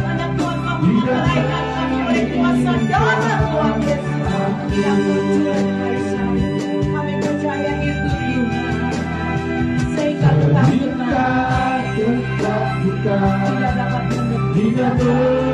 anak Tuhan mampu menaikkan kami oleh kuasa darah Tuhan Yesus yang muncul dari sana. Kami percaya itu Tuhan, sehingga ketakutan tidak dapat mendekat.